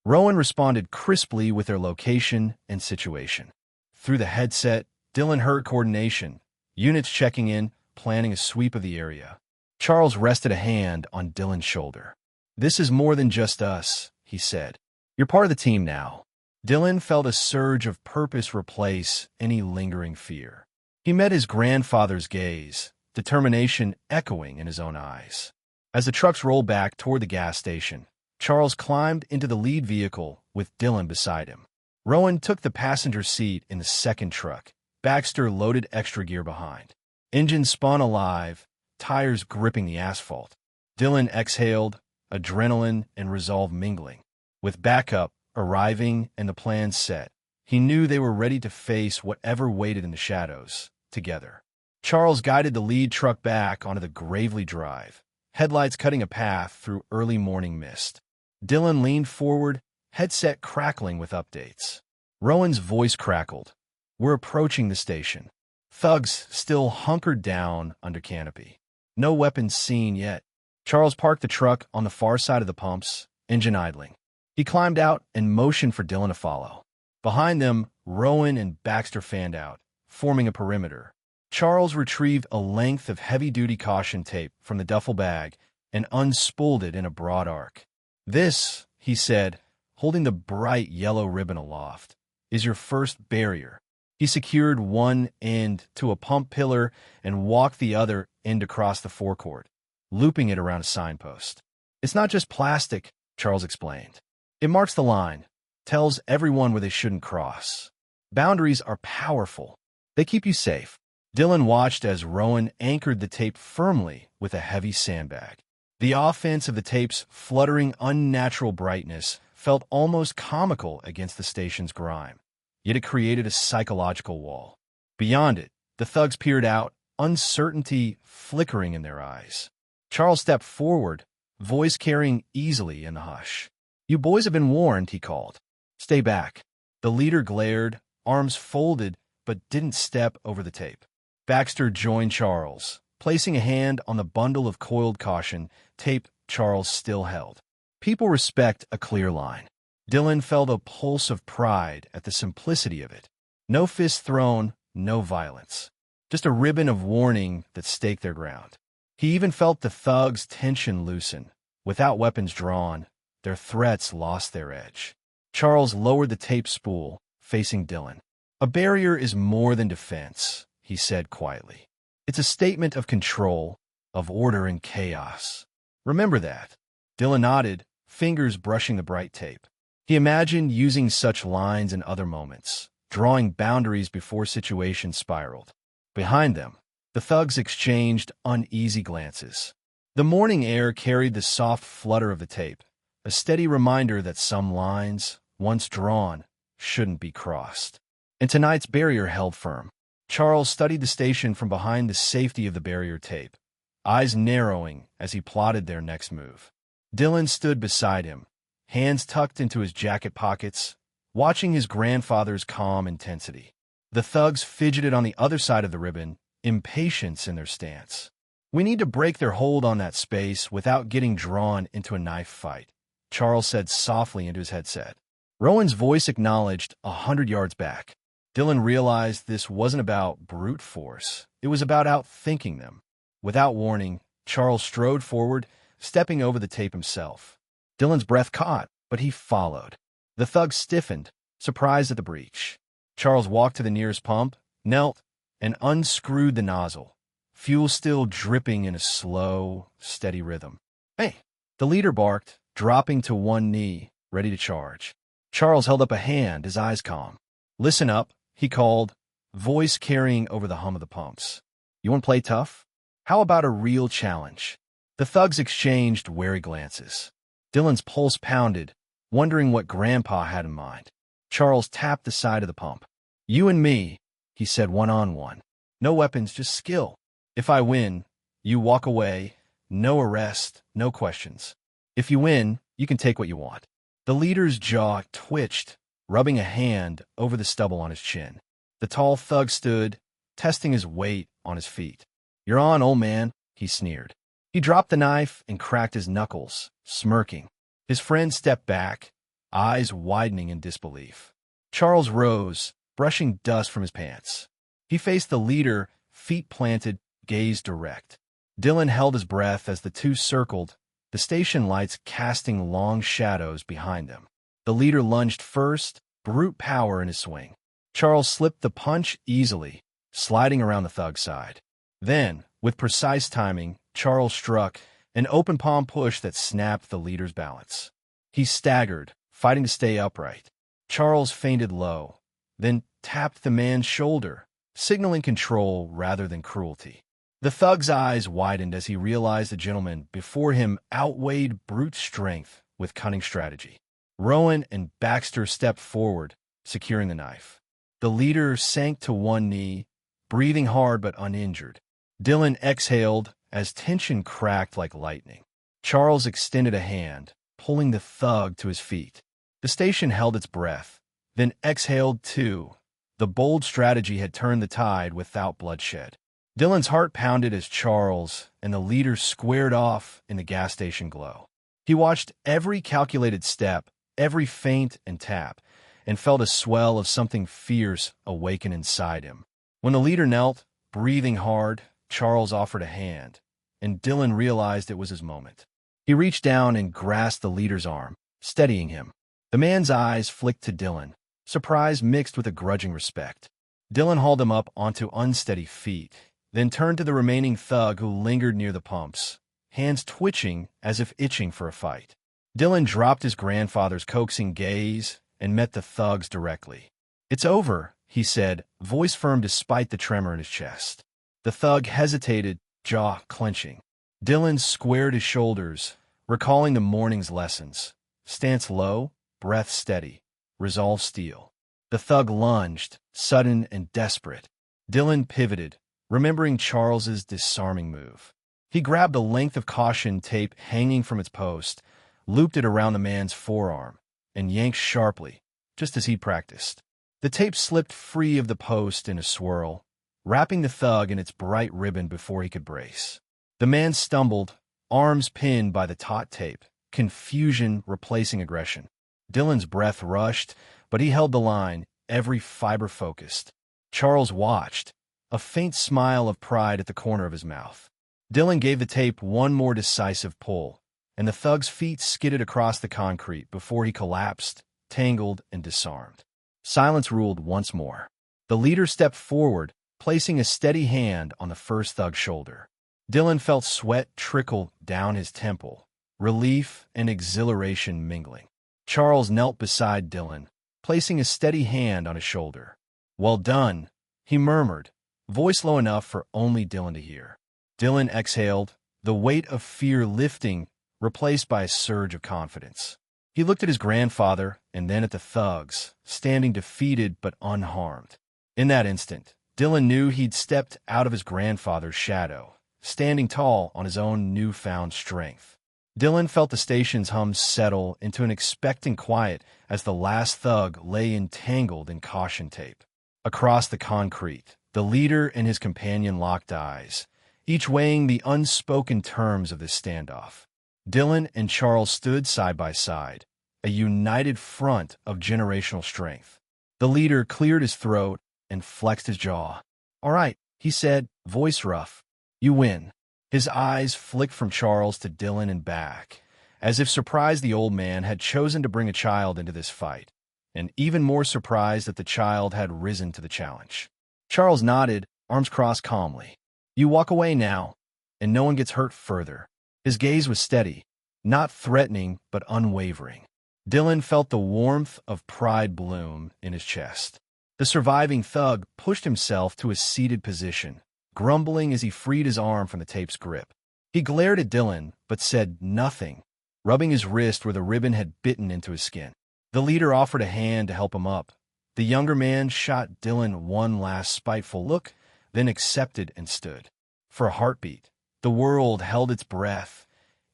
Rowan responded crisply with their location and situation. Through the headset, Dylan heard coordination, units checking in, planning a sweep of the area. Charles rested a hand on Dylan's shoulder. "This is more than just us," he said. "You're part of the team now." Dylan felt a surge of purpose replace any lingering fear. He met his grandfather's gaze, determination echoing in his own eyes. As the trucks rolled back toward the gas station, Charles climbed into the lead vehicle with Dylan beside him. Rowan took the passenger seat in the second truck. Baxter loaded extra gear behind. Engine spun alive, tires gripping the asphalt. Dylan exhaled, adrenaline and resolve mingling. With backup arriving and the plans set, he knew they were ready to face whatever waited in the shadows, together. Charles guided the lead truck back onto the Gravely Drive, headlights cutting a path through early morning mist. Dylan leaned forward, headset crackling with updates. Rowan's voice crackled. "We're approaching the station." Thugs still hunkered down under canopy. No weapons seen yet. Charles parked the truck on the far side of the pumps, engine idling. He climbed out and motioned for Dylan to follow. Behind them, Rowan and Baxter fanned out, forming a perimeter. Charles retrieved a length of heavy-duty caution tape from the duffel bag and unspooled it in a broad arc. "This," he said, holding the bright yellow ribbon aloft, "is your first barrier." He secured one end to a pump pillar and walked the other end across the forecourt, looping it around a signpost. "It's not just plastic," Charles explained. "It marks the line, tells everyone where they shouldn't cross. Boundaries are powerful. They keep you safe." Dylan watched as Rowan anchored the tape firmly with a heavy sandbag. The offense of the tape's fluttering, unnatural brightness felt almost comical against the station's grime, yet it created a psychological wall. Beyond it, the thugs peered out, uncertainty flickering in their eyes. Charles stepped forward, voice carrying easily in the hush. "You boys have been warned," he called. "Stay back." The leader glared, arms folded, but didn't step over the tape. Baxter joined Charles, placing a hand on the bundle of coiled caution tape Charles still held. People respect a clear line. Dylan felt a pulse of pride at the simplicity of it. No fists thrown, no violence. Just a ribbon of warning that staked their ground. He even felt the thugs' tension loosen. Without weapons drawn, their threats lost their edge. Charles lowered the tape spool, facing Dylan. "A barrier is more than defense," he said quietly. "It's a statement of control, of order and chaos. Remember that." Dylan nodded, fingers brushing the bright tape. He imagined using such lines in other moments, drawing boundaries before situations spiraled. Behind them, the thugs exchanged uneasy glances. The morning air carried the soft flutter of the tape, a steady reminder that some lines, once drawn, shouldn't be crossed. And tonight's barrier held firm. Charles studied the station from behind the safety of the barrier tape, eyes narrowing as he plotted their next move. Dylan stood beside him, hands tucked into his jacket pockets, watching his grandfather's calm intensity. The thugs fidgeted on the other side of the ribbon, impatience in their stance. "We need to break their hold on that space without getting drawn into a knife fight," Charles said softly into his headset. Rowan's voice acknowledged 100 yards back. Dylan realized this wasn't about brute force. It was about outthinking them. Without warning, Charles strode forward, stepping over the tape himself. Dylan's breath caught, but he followed. The thugs stiffened, surprised at the breach. Charles walked to the nearest pump, knelt, and unscrewed the nozzle, fuel still dripping in a slow, steady rhythm. "Hey!" The leader barked, dropping to one knee, ready to charge. Charles held up a hand, his eyes calm. "Listen up," he called, voice carrying over the hum of the pumps. "You want to play tough? How about a real challenge?" The thugs exchanged wary glances. Dylan's pulse pounded, wondering what Grandpa had in mind. Charles tapped the side of the pump. "You and me," he said, one-on-one. "No weapons, just skill. If I win, you walk away, no arrest, no questions. If you win, you can take what you want." The leader's jaw twitched, rubbing a hand over the stubble on his chin. The tall thug stood, testing his weight on his feet. "You're on, old man," he sneered. He dropped the knife and cracked his knuckles, smirking. His friend stepped back, eyes widening in disbelief. Charles rose, brushing dust from his pants. He faced the leader, feet planted, gaze direct. Dylan held his breath as the two circled, the station lights casting long shadows behind them. The leader lunged first, brute power in his swing. Charles slipped the punch easily, sliding around the thug's side. Then, with precise timing, Charles struck, an open palm push that snapped the leader's balance. He staggered, fighting to stay upright. Charles feinted low, then tapped the man's shoulder, signaling control rather than cruelty. The thug's eyes widened as he realized the gentleman before him outweighed brute strength with cunning strategy. Rowan and Baxter stepped forward, securing the knife. The leader sank to one knee, breathing hard but uninjured. Dylan exhaled as tension cracked like lightning. Charles extended a hand, pulling the thug to his feet. The station held its breath, then exhaled too. The bold strategy had turned the tide without bloodshed. Dylan's heart pounded as Charles and the leader squared off in the gas station glow. He watched every calculated step, every feint and tap, and felt a swell of something fierce awaken inside him. When the leader knelt, breathing hard, Charles offered a hand, and Dylan realized it was his moment. He reached down and grasped the leader's arm, steadying him. The man's eyes flicked to Dylan, surprise mixed with a grudging respect. Dylan hauled him up onto unsteady feet, then turned to the remaining thug who lingered near the pumps, hands twitching as if itching for a fight. Dylan dropped his grandfather's coaxing gaze and met the thug's directly. "It's over," he said, voice firm despite the tremor in his chest. The thug hesitated, jaw clenching. Dylan squared his shoulders, recalling the morning's lessons. Stance low, breath steady, resolve steel. The thug lunged, sudden and desperate. Dylan pivoted, remembering Charles's disarming move. He grabbed a length of caution tape hanging from its post, looped it around the man's forearm, and yanked sharply, just as he practiced. The tape slipped free of the post in a swirl, wrapping the thug in its bright ribbon before he could brace. The man stumbled, arms pinned by the taut tape, confusion replacing aggression. Dylan's breath rushed, but he held the line, every fiber focused. Charles watched, a faint smile of pride at the corner of his mouth. Dylan gave the tape one more decisive pull, and the thug's feet skidded across the concrete before he collapsed, tangled, and disarmed. Silence ruled once more. The leader stepped forward, placing a steady hand on the first thug's shoulder. Dylan felt sweat trickle down his temple, relief and exhilaration mingling. Charles knelt beside Dylan, placing a steady hand on his shoulder. "Well done," he murmured, voice low enough for only Dylan to hear. Dylan exhaled, the weight of fear lifting, replaced by a surge of confidence. He looked at his grandfather and then at the thugs, standing defeated but unharmed. In that instant, Dylan knew he'd stepped out of his grandfather's shadow, standing tall on his own newfound strength. Dylan felt the station's hum settle into an expectant quiet as the last thug lay entangled in caution tape. Across the concrete, the leader and his companion locked eyes, each weighing the unspoken terms of this standoff. Dylan and Charles stood side by side, a united front of generational strength. The leader cleared his throat and flexed his jaw. "All right," he said, voice rough. "You win." His eyes flicked from Charles to Dylan and back, as if surprised the old man had chosen to bring a child into this fight, and even more surprised that the child had risen to the challenge. Charles nodded, arms crossed calmly. "You walk away now, and no one gets hurt further." His gaze was steady, not threatening but unwavering. Dylan felt the warmth of pride bloom in his chest. The surviving thug pushed himself to a seated position, grumbling as he freed his arm from the tape's grip. He glared at Dylan, but said nothing, rubbing his wrist where the ribbon had bitten into his skin. The leader offered a hand to help him up. The younger man shot Dylan one last spiteful look, then accepted and stood. For a heartbeat, the world held its breath.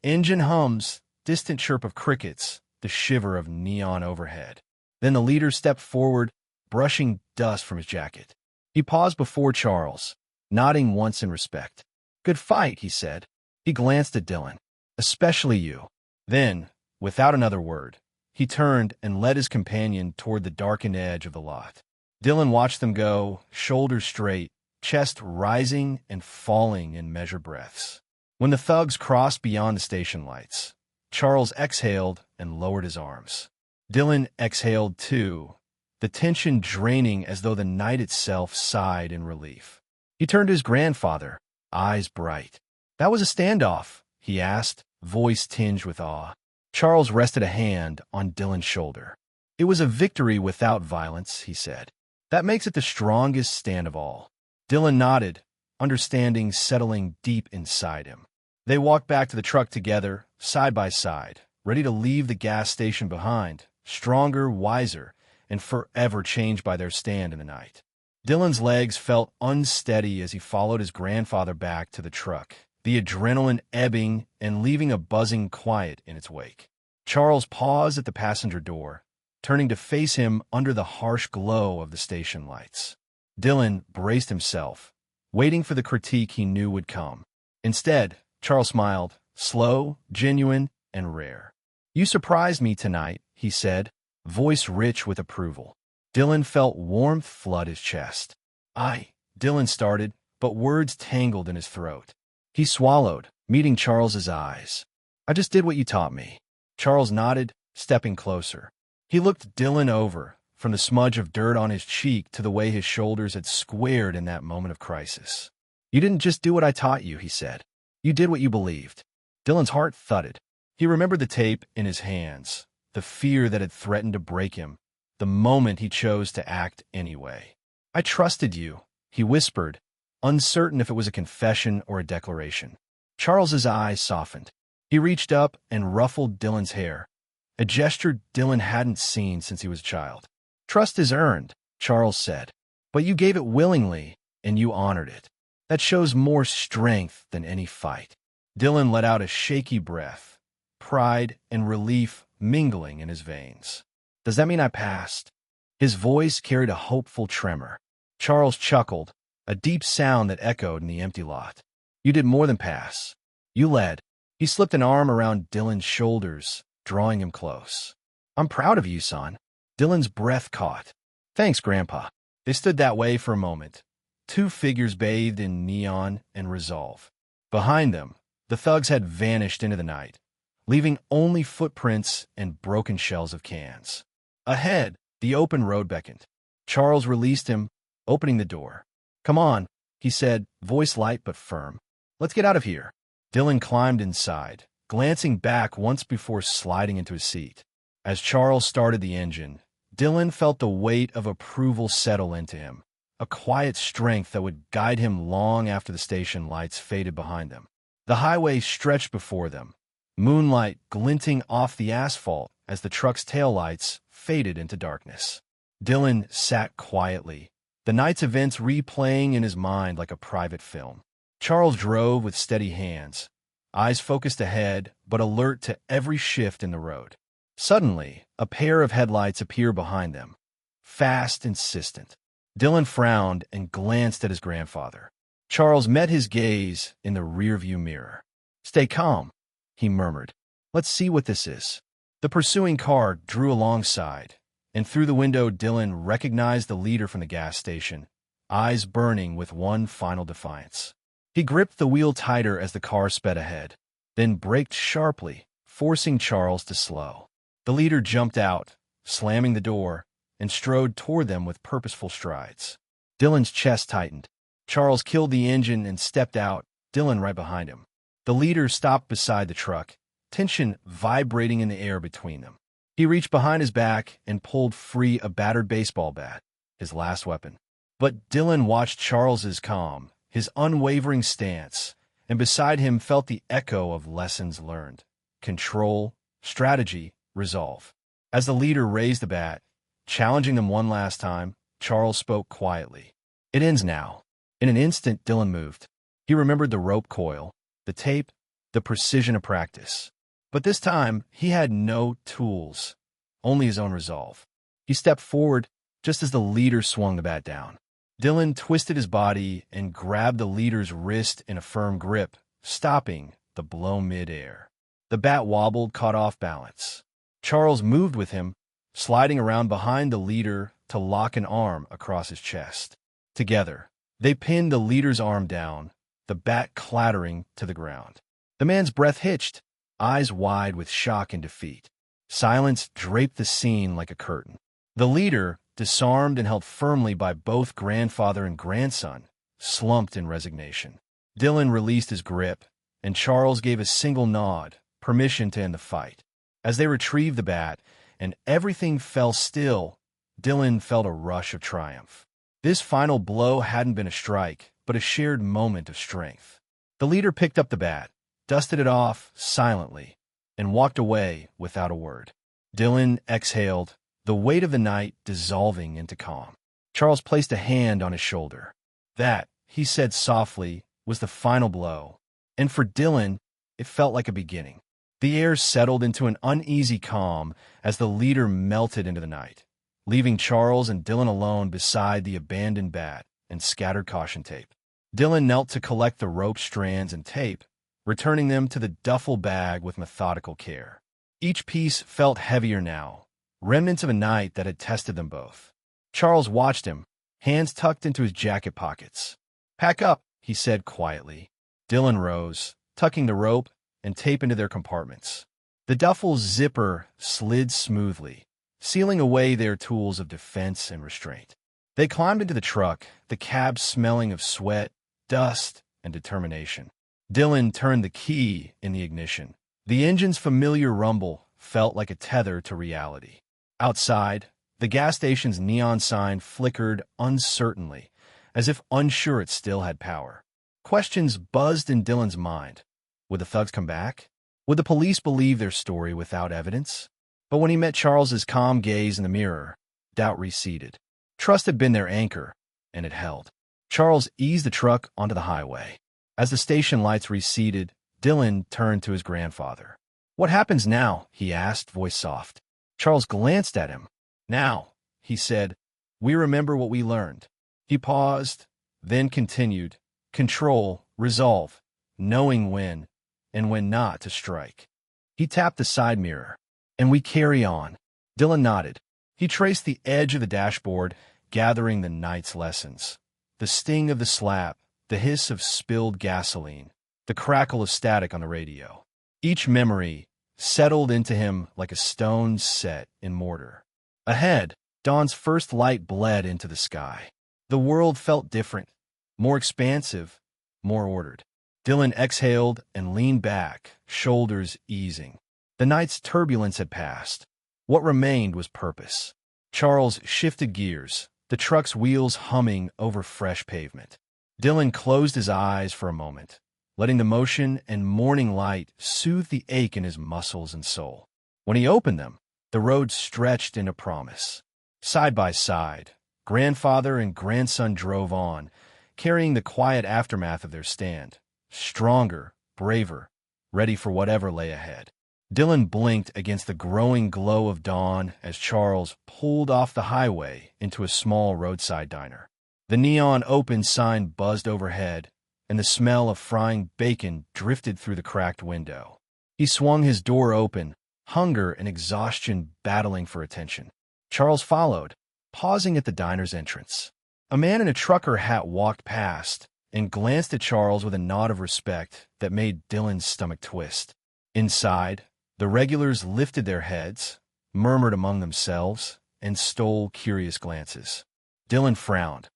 Engine hums, distant chirp of crickets, the shiver of neon overhead. Then the leader stepped forward, brushing dust from his jacket. He paused before Charles, nodding once in respect. "Good fight," he said. He glanced at Dylan. "Especially you." Then, without another word, he turned and led his companion toward the darkened edge of the lot. Dylan watched them go, shoulders straight, chest rising and falling in measured breaths. When the thugs crossed beyond the station lights, Charles exhaled and lowered his arms. Dylan exhaled too, the tension draining as though the night itself sighed in relief. He turned to his grandfather, eyes bright. "That was a standoff?" he asked, voice tinged with awe. Charles rested a hand on Dylan's shoulder. "It was a victory without violence," he said. "That makes it the strongest stand of all." Dylan nodded, understanding settling deep inside him. They walked back to the truck together, side by side, ready to leave the gas station behind, stronger, wiser, and forever changed by their stand in the night. Dylan's legs felt unsteady as he followed his grandfather back to the truck, the adrenaline ebbing and leaving a buzzing quiet in its wake. Charles paused at the passenger door, turning to face him under the harsh glow of the station lights. Dylan braced himself, waiting for the critique he knew would come. Instead, Charles smiled, slow, genuine, and rare. "You surprised me tonight," he said, voice rich with approval. Dylan felt warmth flood his chest. Dylan started, but words tangled in his throat. He swallowed, meeting Charles's eyes. "I just did what you taught me." Charles nodded, stepping closer. He looked Dylan over, from the smudge of dirt on his cheek to the way his shoulders had squared in that moment of crisis. "You didn't just do what I taught you," he said. "You did what you believed." Dylan's heart thudded. He remembered the tape in his hands, the fear that had threatened to break him, the moment he chose to act anyway. "I trusted you," he whispered, uncertain if it was a confession or a declaration. Charles's eyes softened. He reached up and ruffled Dylan's hair, a gesture Dylan hadn't seen since he was a child. "Trust is earned," Charles said, "but you gave it willingly, and you honored it. That shows more strength than any fight." Dylan let out a shaky breath, pride and relief mingling in his veins. "Does that mean I passed?" His voice carried a hopeful tremor. Charles chuckled, a deep sound that echoed in the empty lot. "You did more than pass. You led." He slipped an arm around Dylan's shoulders, drawing him close. "I'm proud of you, son." Dylan's breath caught. "Thanks, Grandpa." They stood that way for a moment, two figures bathed in neon and resolve. Behind them, the thugs had vanished into the night, leaving only footprints and broken shells of cans. Ahead, the open road beckoned. Charles released him, opening the door. "Come on," he said, voice light but firm. "Let's get out of here." Dylan climbed inside, glancing back once before sliding into his seat. As Charles started the engine, Dylan felt the weight of approval settle into him, a quiet strength that would guide him long after the station lights faded behind them. The highway stretched before them, moonlight glinting off the asphalt as the truck's taillights faded into darkness. Dylan sat quietly, the night's events replaying in his mind like a private film. Charles drove with steady hands, eyes focused ahead but alert to every shift in the road. Suddenly, a pair of headlights appeared behind them, fast, insistent. Dylan frowned and glanced at his grandfather. Charles met his gaze in the rearview mirror. "Stay calm," he murmured. "Let's see what this is." The pursuing car drew alongside, and through the window Dylan recognized the leader from the gas station, eyes burning with one final defiance. He gripped the wheel tighter as the car sped ahead, then braked sharply, forcing Charles to slow. The leader jumped out, slamming the door, and strode toward them with purposeful strides. Dylan's chest tightened. Charles killed the engine and stepped out, Dylan right behind him. The leader stopped beside the truck, tension vibrating in the air between them. He reached behind his back and pulled free a battered baseball bat, his last weapon. But Dylan watched Charles's calm, his unwavering stance, and beside him felt the echo of lessons learned: control, strategy, resolve. As the leader raised the bat, challenging them one last time, Charles spoke quietly. "It ends now." In an instant, Dylan moved. He remembered the rope coil, the tape, the precision of practice. But this time, he had no tools, only his own resolve. He stepped forward just as the leader swung the bat down. Dylan twisted his body and grabbed the leader's wrist in a firm grip, stopping, the blow mid-air. The bat wobbled, caught off balance. Charles moved with him, sliding around behind the leader to lock an arm across his chest. Together, they pinned the leader's arm down, the bat clattering to the ground. The man's breath hitched, eyes wide with shock and defeat. Silence draped the scene like a curtain. The leader, disarmed and held firmly by both grandfather and grandson, slumped in resignation. Dylan released his grip, and Charles gave a single nod, permission to end the fight. As they retrieved the bat, and everything fell still, Dylan felt a rush of triumph. This final blow hadn't been a strike, but a shared moment of strength. The leader picked up the bat, dusted it off silently, and walked away without a word. Dylan exhaled, the weight of the night dissolving into calm. Charles placed a hand on his shoulder. That, he said softly, was the final blow. And for Dylan, it felt like a beginning. The air settled into an uneasy calm as the leader melted into the night, leaving Charles and Dylan alone beside the abandoned bat and scattered caution tape. Dylan knelt to collect the rope strands and tape, returning them to the duffel bag with methodical care. Each piece felt heavier now, remnants of a night that had tested them both. Charles watched him, hands tucked into his jacket pockets. "Pack up," he said quietly. Dylan rose, tucking the rope and tape into their compartments. The duffel's zipper slid smoothly, sealing away their tools of defense and restraint. They climbed into the truck, the cab smelling of sweat, dust, and determination. Dylan turned the key in the ignition. The engine's familiar rumble felt like a tether to reality. Outside, the gas station's neon sign flickered uncertainly, as if unsure it still had power. Questions buzzed in Dylan's mind. Would the thugs come back? Would the police believe their story without evidence? But when he met Charles's calm gaze in the mirror, doubt receded. Trust had been their anchor, and it held. Charles eased the truck onto the highway. As the station lights receded, Dylan turned to his grandfather. "What happens now?" he asked, voice soft. Charles glanced at him. "Now," he said, "we remember what we learned." He paused, then continued. "Control, resolve, knowing when and when not to strike." He tapped the side mirror. "And we carry on." Dylan nodded. He traced the edge of the dashboard, gathering the night's lessons. The sting of the slap, the hiss of spilled gasoline, the crackle of static on the radio. Each memory settled into him like a stone set in mortar. Ahead, dawn's first light bled into the sky. The world felt different, more expansive, more ordered. Dylan exhaled and leaned back, shoulders easing. The night's turbulence had passed. What remained was purpose. Charles shifted gears, the truck's wheels humming over fresh pavement. Dylan closed his eyes for a moment, letting the motion and morning light soothe the ache in his muscles and soul. When he opened them, the road stretched into promise. Side by side, grandfather and grandson drove on, carrying the quiet aftermath of their stand, stronger, braver, ready for whatever lay ahead. Dylan blinked against the growing glow of dawn as Charles pulled off the highway into a small roadside diner. The neon open sign buzzed overhead, and the smell of frying bacon drifted through the cracked window. He swung his door open, hunger and exhaustion battling for attention. Charles followed, pausing at the diner's entrance. A man in a trucker hat walked past and glanced at Charles with a nod of respect that made Dylan's stomach twist. Inside, the regulars lifted their heads, murmured among themselves, and stole curious glances. Dylan frowned.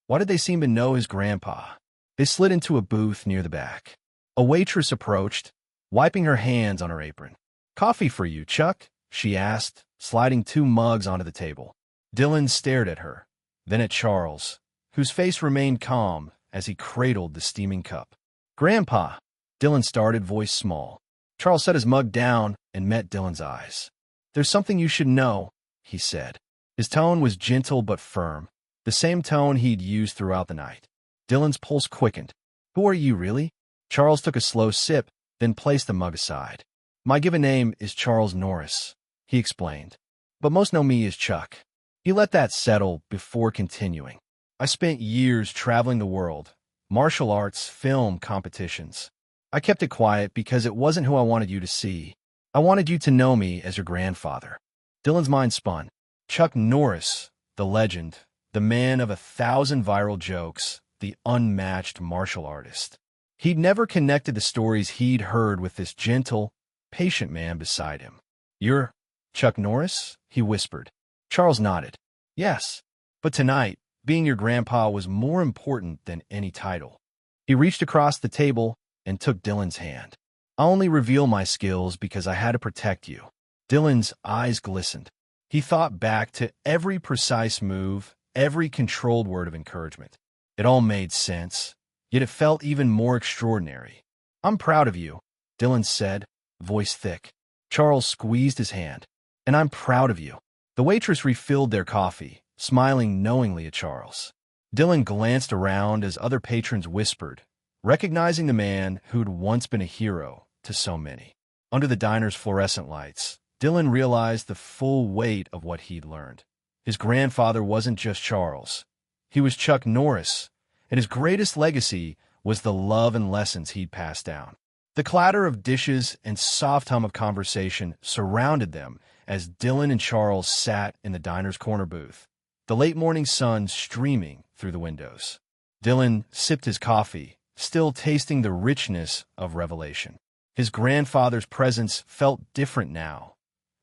Why did they seem to know his grandpa? They slid into a booth near the back. A waitress approached, wiping her hands on her apron. "Coffee for you, Chuck?" she asked, sliding 2 mugs onto the table. Dylan stared at her, then at Charles, whose face remained calm as he cradled the steaming cup. "Grandpa," Dylan started, voice small. Charles set his mug down and met Dylan's eyes. "There's something you should know," he said. His tone was gentle but firm, the same tone he'd used throughout the night. Dylan's pulse quickened. "Who are you, really?" Charles took a slow sip, then placed the mug aside. "My given name is Chuck Norris," he explained, "but most know me as Chuck." He let that settle before continuing. "I spent years traveling the world, martial arts, film competitions. I kept it quiet because it wasn't who I wanted you to see. I wanted you to know me as your grandfather. Dylan's mind spun. Chuck Norris, the legend, the man of 1,000 viral jokes, the unmatched martial artist. He'd never connected the stories he'd heard with this gentle, patient man beside him. "You're Chuck Norris?" he whispered. Charles nodded. "Yes, but tonight, being your grandpa was more important than any title." He reached across the table and took Dylan's hand. "I only reveal my skills because I had to protect you." Dylan's eyes glistened. He thought back to every precise move, every controlled word of encouragement. It all made sense, yet it felt even more extraordinary. "I'm proud of you," Dylan said, voice thick. Charles squeezed his hand. "And I'm proud of you." The waitress refilled their coffee, smiling knowingly at Charles. Dylan glanced around as other patrons whispered, recognizing the man who'd once been a hero to so many. Under the diner's fluorescent lights, Dylan realized the full weight of what he'd learned. His grandfather wasn't just Charles. He was Chuck Norris, and his greatest legacy was the love and lessons he'd passed down. The clatter of dishes and soft hum of conversation surrounded them as Dylan and Charles sat in the diner's corner booth, the late morning sun streaming through the windows. Dylan sipped his coffee, still tasting the richness of revelation. His grandfather's presence felt different now.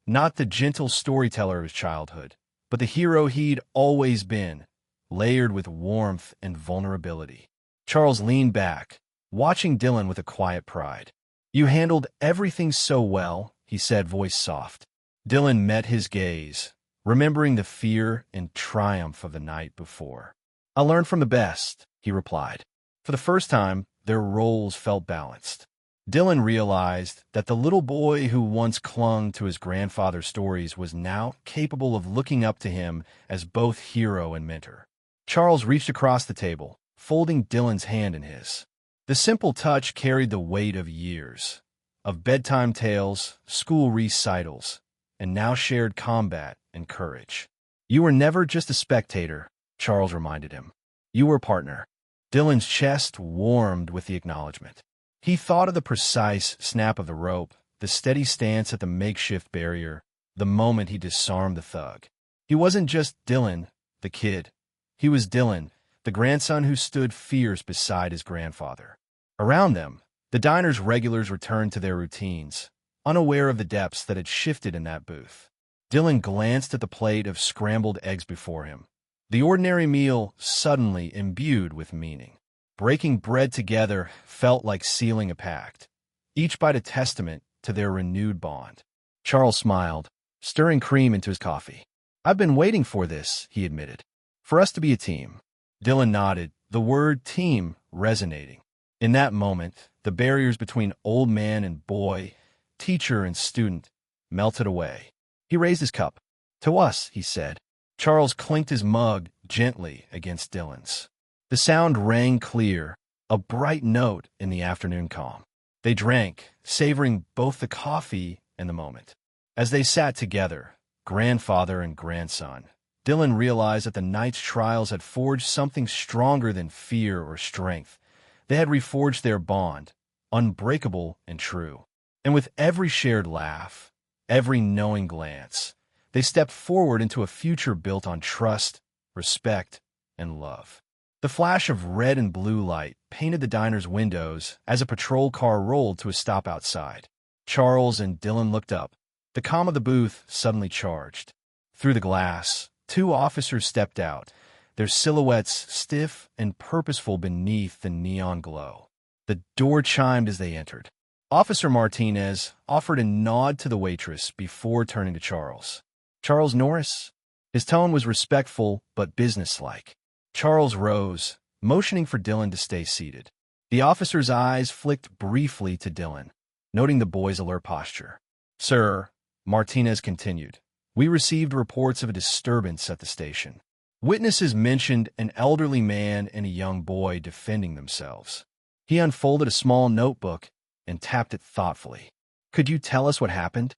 Not the gentle storyteller of his childhood, but the hero he'd always been, layered with warmth and vulnerability. Charles leaned back, watching Dylan with a quiet pride. "You handled everything so well," he said, voice soft. Dylan met his gaze, remembering the fear and triumph of the night before. "I learned from the best," he replied. For the first time, their roles felt balanced. Dylan realized that the little boy who once clung to his grandfather's stories was now capable of looking up to him as both hero and mentor. Charles reached across the table, folding Dylan's hand in his. The simple touch carried the weight of years, of bedtime tales, school recitals, and now shared combat and courage. "You were never just a spectator," Charles reminded him. "You were a partner." Dylan's chest warmed with the acknowledgement. He thought of the precise snap of the rope, the steady stance at the makeshift barrier, the moment he disarmed the thug. He wasn't just Dylan, the kid. He was Dylan, the grandson who stood fierce beside his grandfather. Around them, the diner's regulars returned to their routines, unaware of the depths that had shifted in that booth. Dylan glanced at the plate of scrambled eggs before him, the ordinary meal suddenly imbued with meaning. Breaking bread together felt like sealing a pact, each bite a testament to their renewed bond. Charles smiled, stirring cream into his coffee. "I've been waiting for this," he admitted. "For us to be a team." Dylan nodded, the word team resonating. In that moment, the barriers between old man and boy, teacher and student, melted away. He raised his cup. "To us," he said. Charles clinked his mug gently against Dylan's. The sound rang clear, a bright note in the afternoon calm. They drank, savoring both the coffee and the moment. As they sat together, grandfather and grandson, Dylan realized that the night's trials had forged something stronger than fear or strength. They had reforged their bond, unbreakable and true. And with every shared laugh, every knowing glance, they stepped forward into a future built on trust, respect, and love. The flash of red and blue light painted the diner's windows as a patrol car rolled to a stop outside. Charles and Dylan looked up. The calm of the booth suddenly charged. Through the glass, two officers stepped out, their silhouettes stiff and purposeful beneath the neon glow. The door chimed as they entered. Officer Martinez offered a nod to the waitress before turning to Charles. "Charles Norris?" His tone was respectful but businesslike. Charles rose, motioning for Dylan to stay seated. The officer's eyes flicked briefly to Dylan, noting the boy's alert posture. "Sir," Martinez continued, "we received reports of a disturbance at the station. Witnesses mentioned an elderly man and a young boy defending themselves." He unfolded a small notebook and tapped it thoughtfully. "Could you tell us what happened?"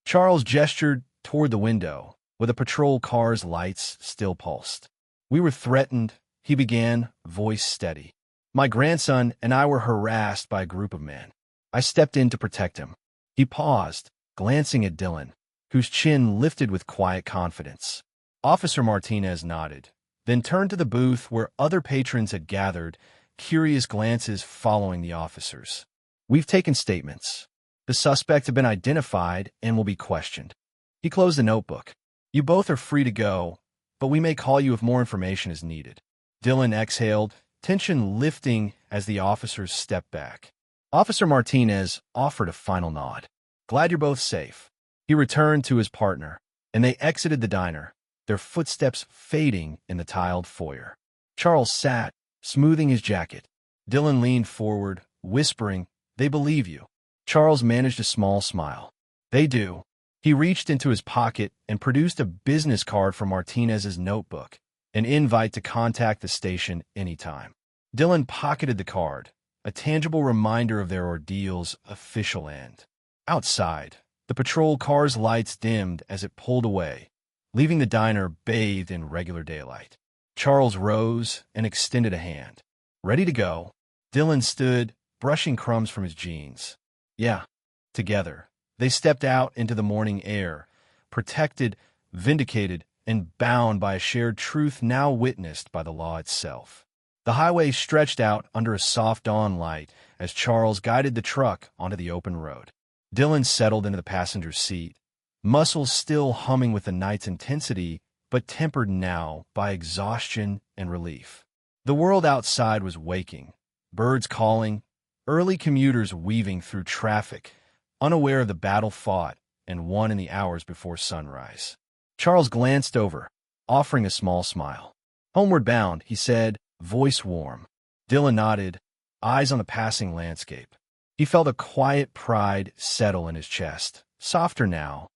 Charles gestured toward the window, where the patrol car's lights still pulsed. "We were threatened," he began, voice steady. My grandson and I were harassed by a group of men. I stepped in to protect him." He paused, glancing at Dylan, whose chin lifted with quiet confidence. Officer Martinez nodded, then turned to the booth where other patrons had gathered, curious glances following the officers. "We've taken statements. The suspects have been identified and will be questioned." He closed the notebook. "You both are free to go, but we may call you if more information is needed." Dylan exhaled, tension lifting as the officers stepped back. Officer Martinez offered a final nod. "Glad you're both safe." He returned to his partner, and they exited the diner, their footsteps fading in the tiled foyer. Charles sat, smoothing his jacket. Dylan leaned forward, whispering, "They believe you." Charles managed a small smile. "They do." He reached into his pocket and produced a business card from Martinez's notebook, an invite to contact the station anytime. Dylan pocketed the card, a tangible reminder of their ordeal's official end. Outside, the patrol car's lights dimmed as it pulled away, leaving the diner bathed in regular daylight. Charles rose and extended a hand. "Ready to go?" Dylan stood, brushing crumbs from his jeans. "Yeah." Together, they stepped out into the morning air, protected, vindicated, and bound by a shared truth now witnessed by the law itself. The highway stretched out under a soft dawn light as Charles guided the truck onto the open road. Dylan settled into the passenger seat, muscles still humming with the night's intensity, but tempered now by exhaustion and relief. The world outside was waking, birds calling, early commuters weaving through traffic, unaware of the battle fought and won in the hours before sunrise. Charles glanced over, offering a small smile. "Homeward bound," he said, voice warm. Dylan nodded, eyes on the passing landscape. He felt a quiet pride settle in his chest, softer now,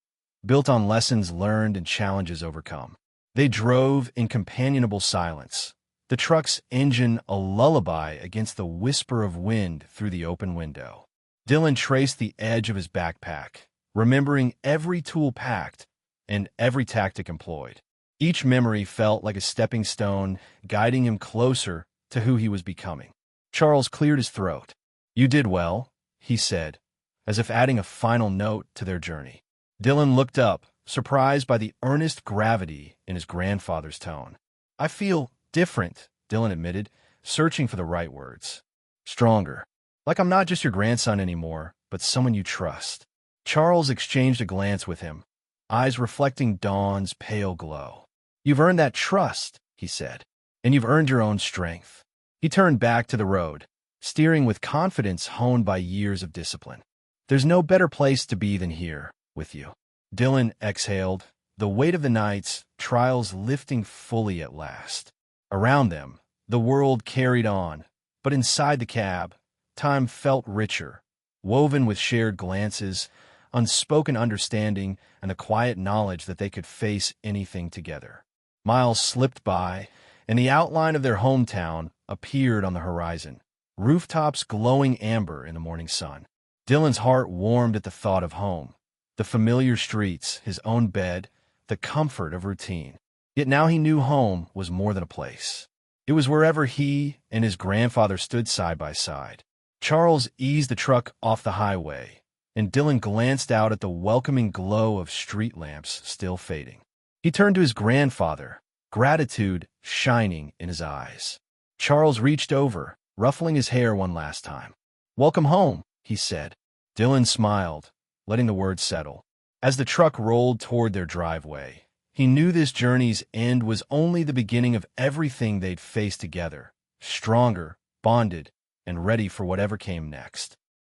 built on lessons learned and challenges overcome. They drove in companionable silence, the truck's engine a lullaby against the whisper of wind through the open window. Dylan traced the edge of his backpack, remembering every tool packed and every tactic employed. Each memory felt like a stepping stone, guiding him closer to who he was becoming. Charles cleared his throat. "You did well," he said, as if adding a final note to their journey. Dylan looked up, surprised by the earnest gravity in his grandfather's tone. "I feel different," Dylan admitted, searching for the right words. "Stronger. Like I'm not just your grandson anymore, but someone you trust." Charles exchanged a glance with him, eyes reflecting dawn's pale glow. "You've earned that trust," he said, "and you've earned your own strength." He turned back to the road, steering with confidence honed by years of discipline. "There's no better place to be than here, with you." Dylan exhaled, the weight of the night's trials lifting fully at last. Around them, the world carried on, but inside the cab, time felt richer, woven with shared glances, unspoken understanding, and the quiet knowledge that they could face anything together. Miles slipped by, and the outline of their hometown appeared on the horizon, rooftops glowing amber in the morning sun. Dylan's heart warmed at the thought of home, the familiar streets, his own bed, the comfort of routine. Yet now he knew home was more than a place. It was wherever he and his grandfather stood side by side. Charles eased the truck off the highway, and Dylan glanced out at the welcoming glow of street lamps still fading. He turned to his grandfather, gratitude shining in his eyes. Charles reached over, ruffling his hair one last time. "Welcome home," he said. Dylan smiled, letting the words settle. As the truck rolled toward their driveway, he knew this journey's end was only the beginning of everything they'd face together, stronger, bonded, and ready for whatever came next.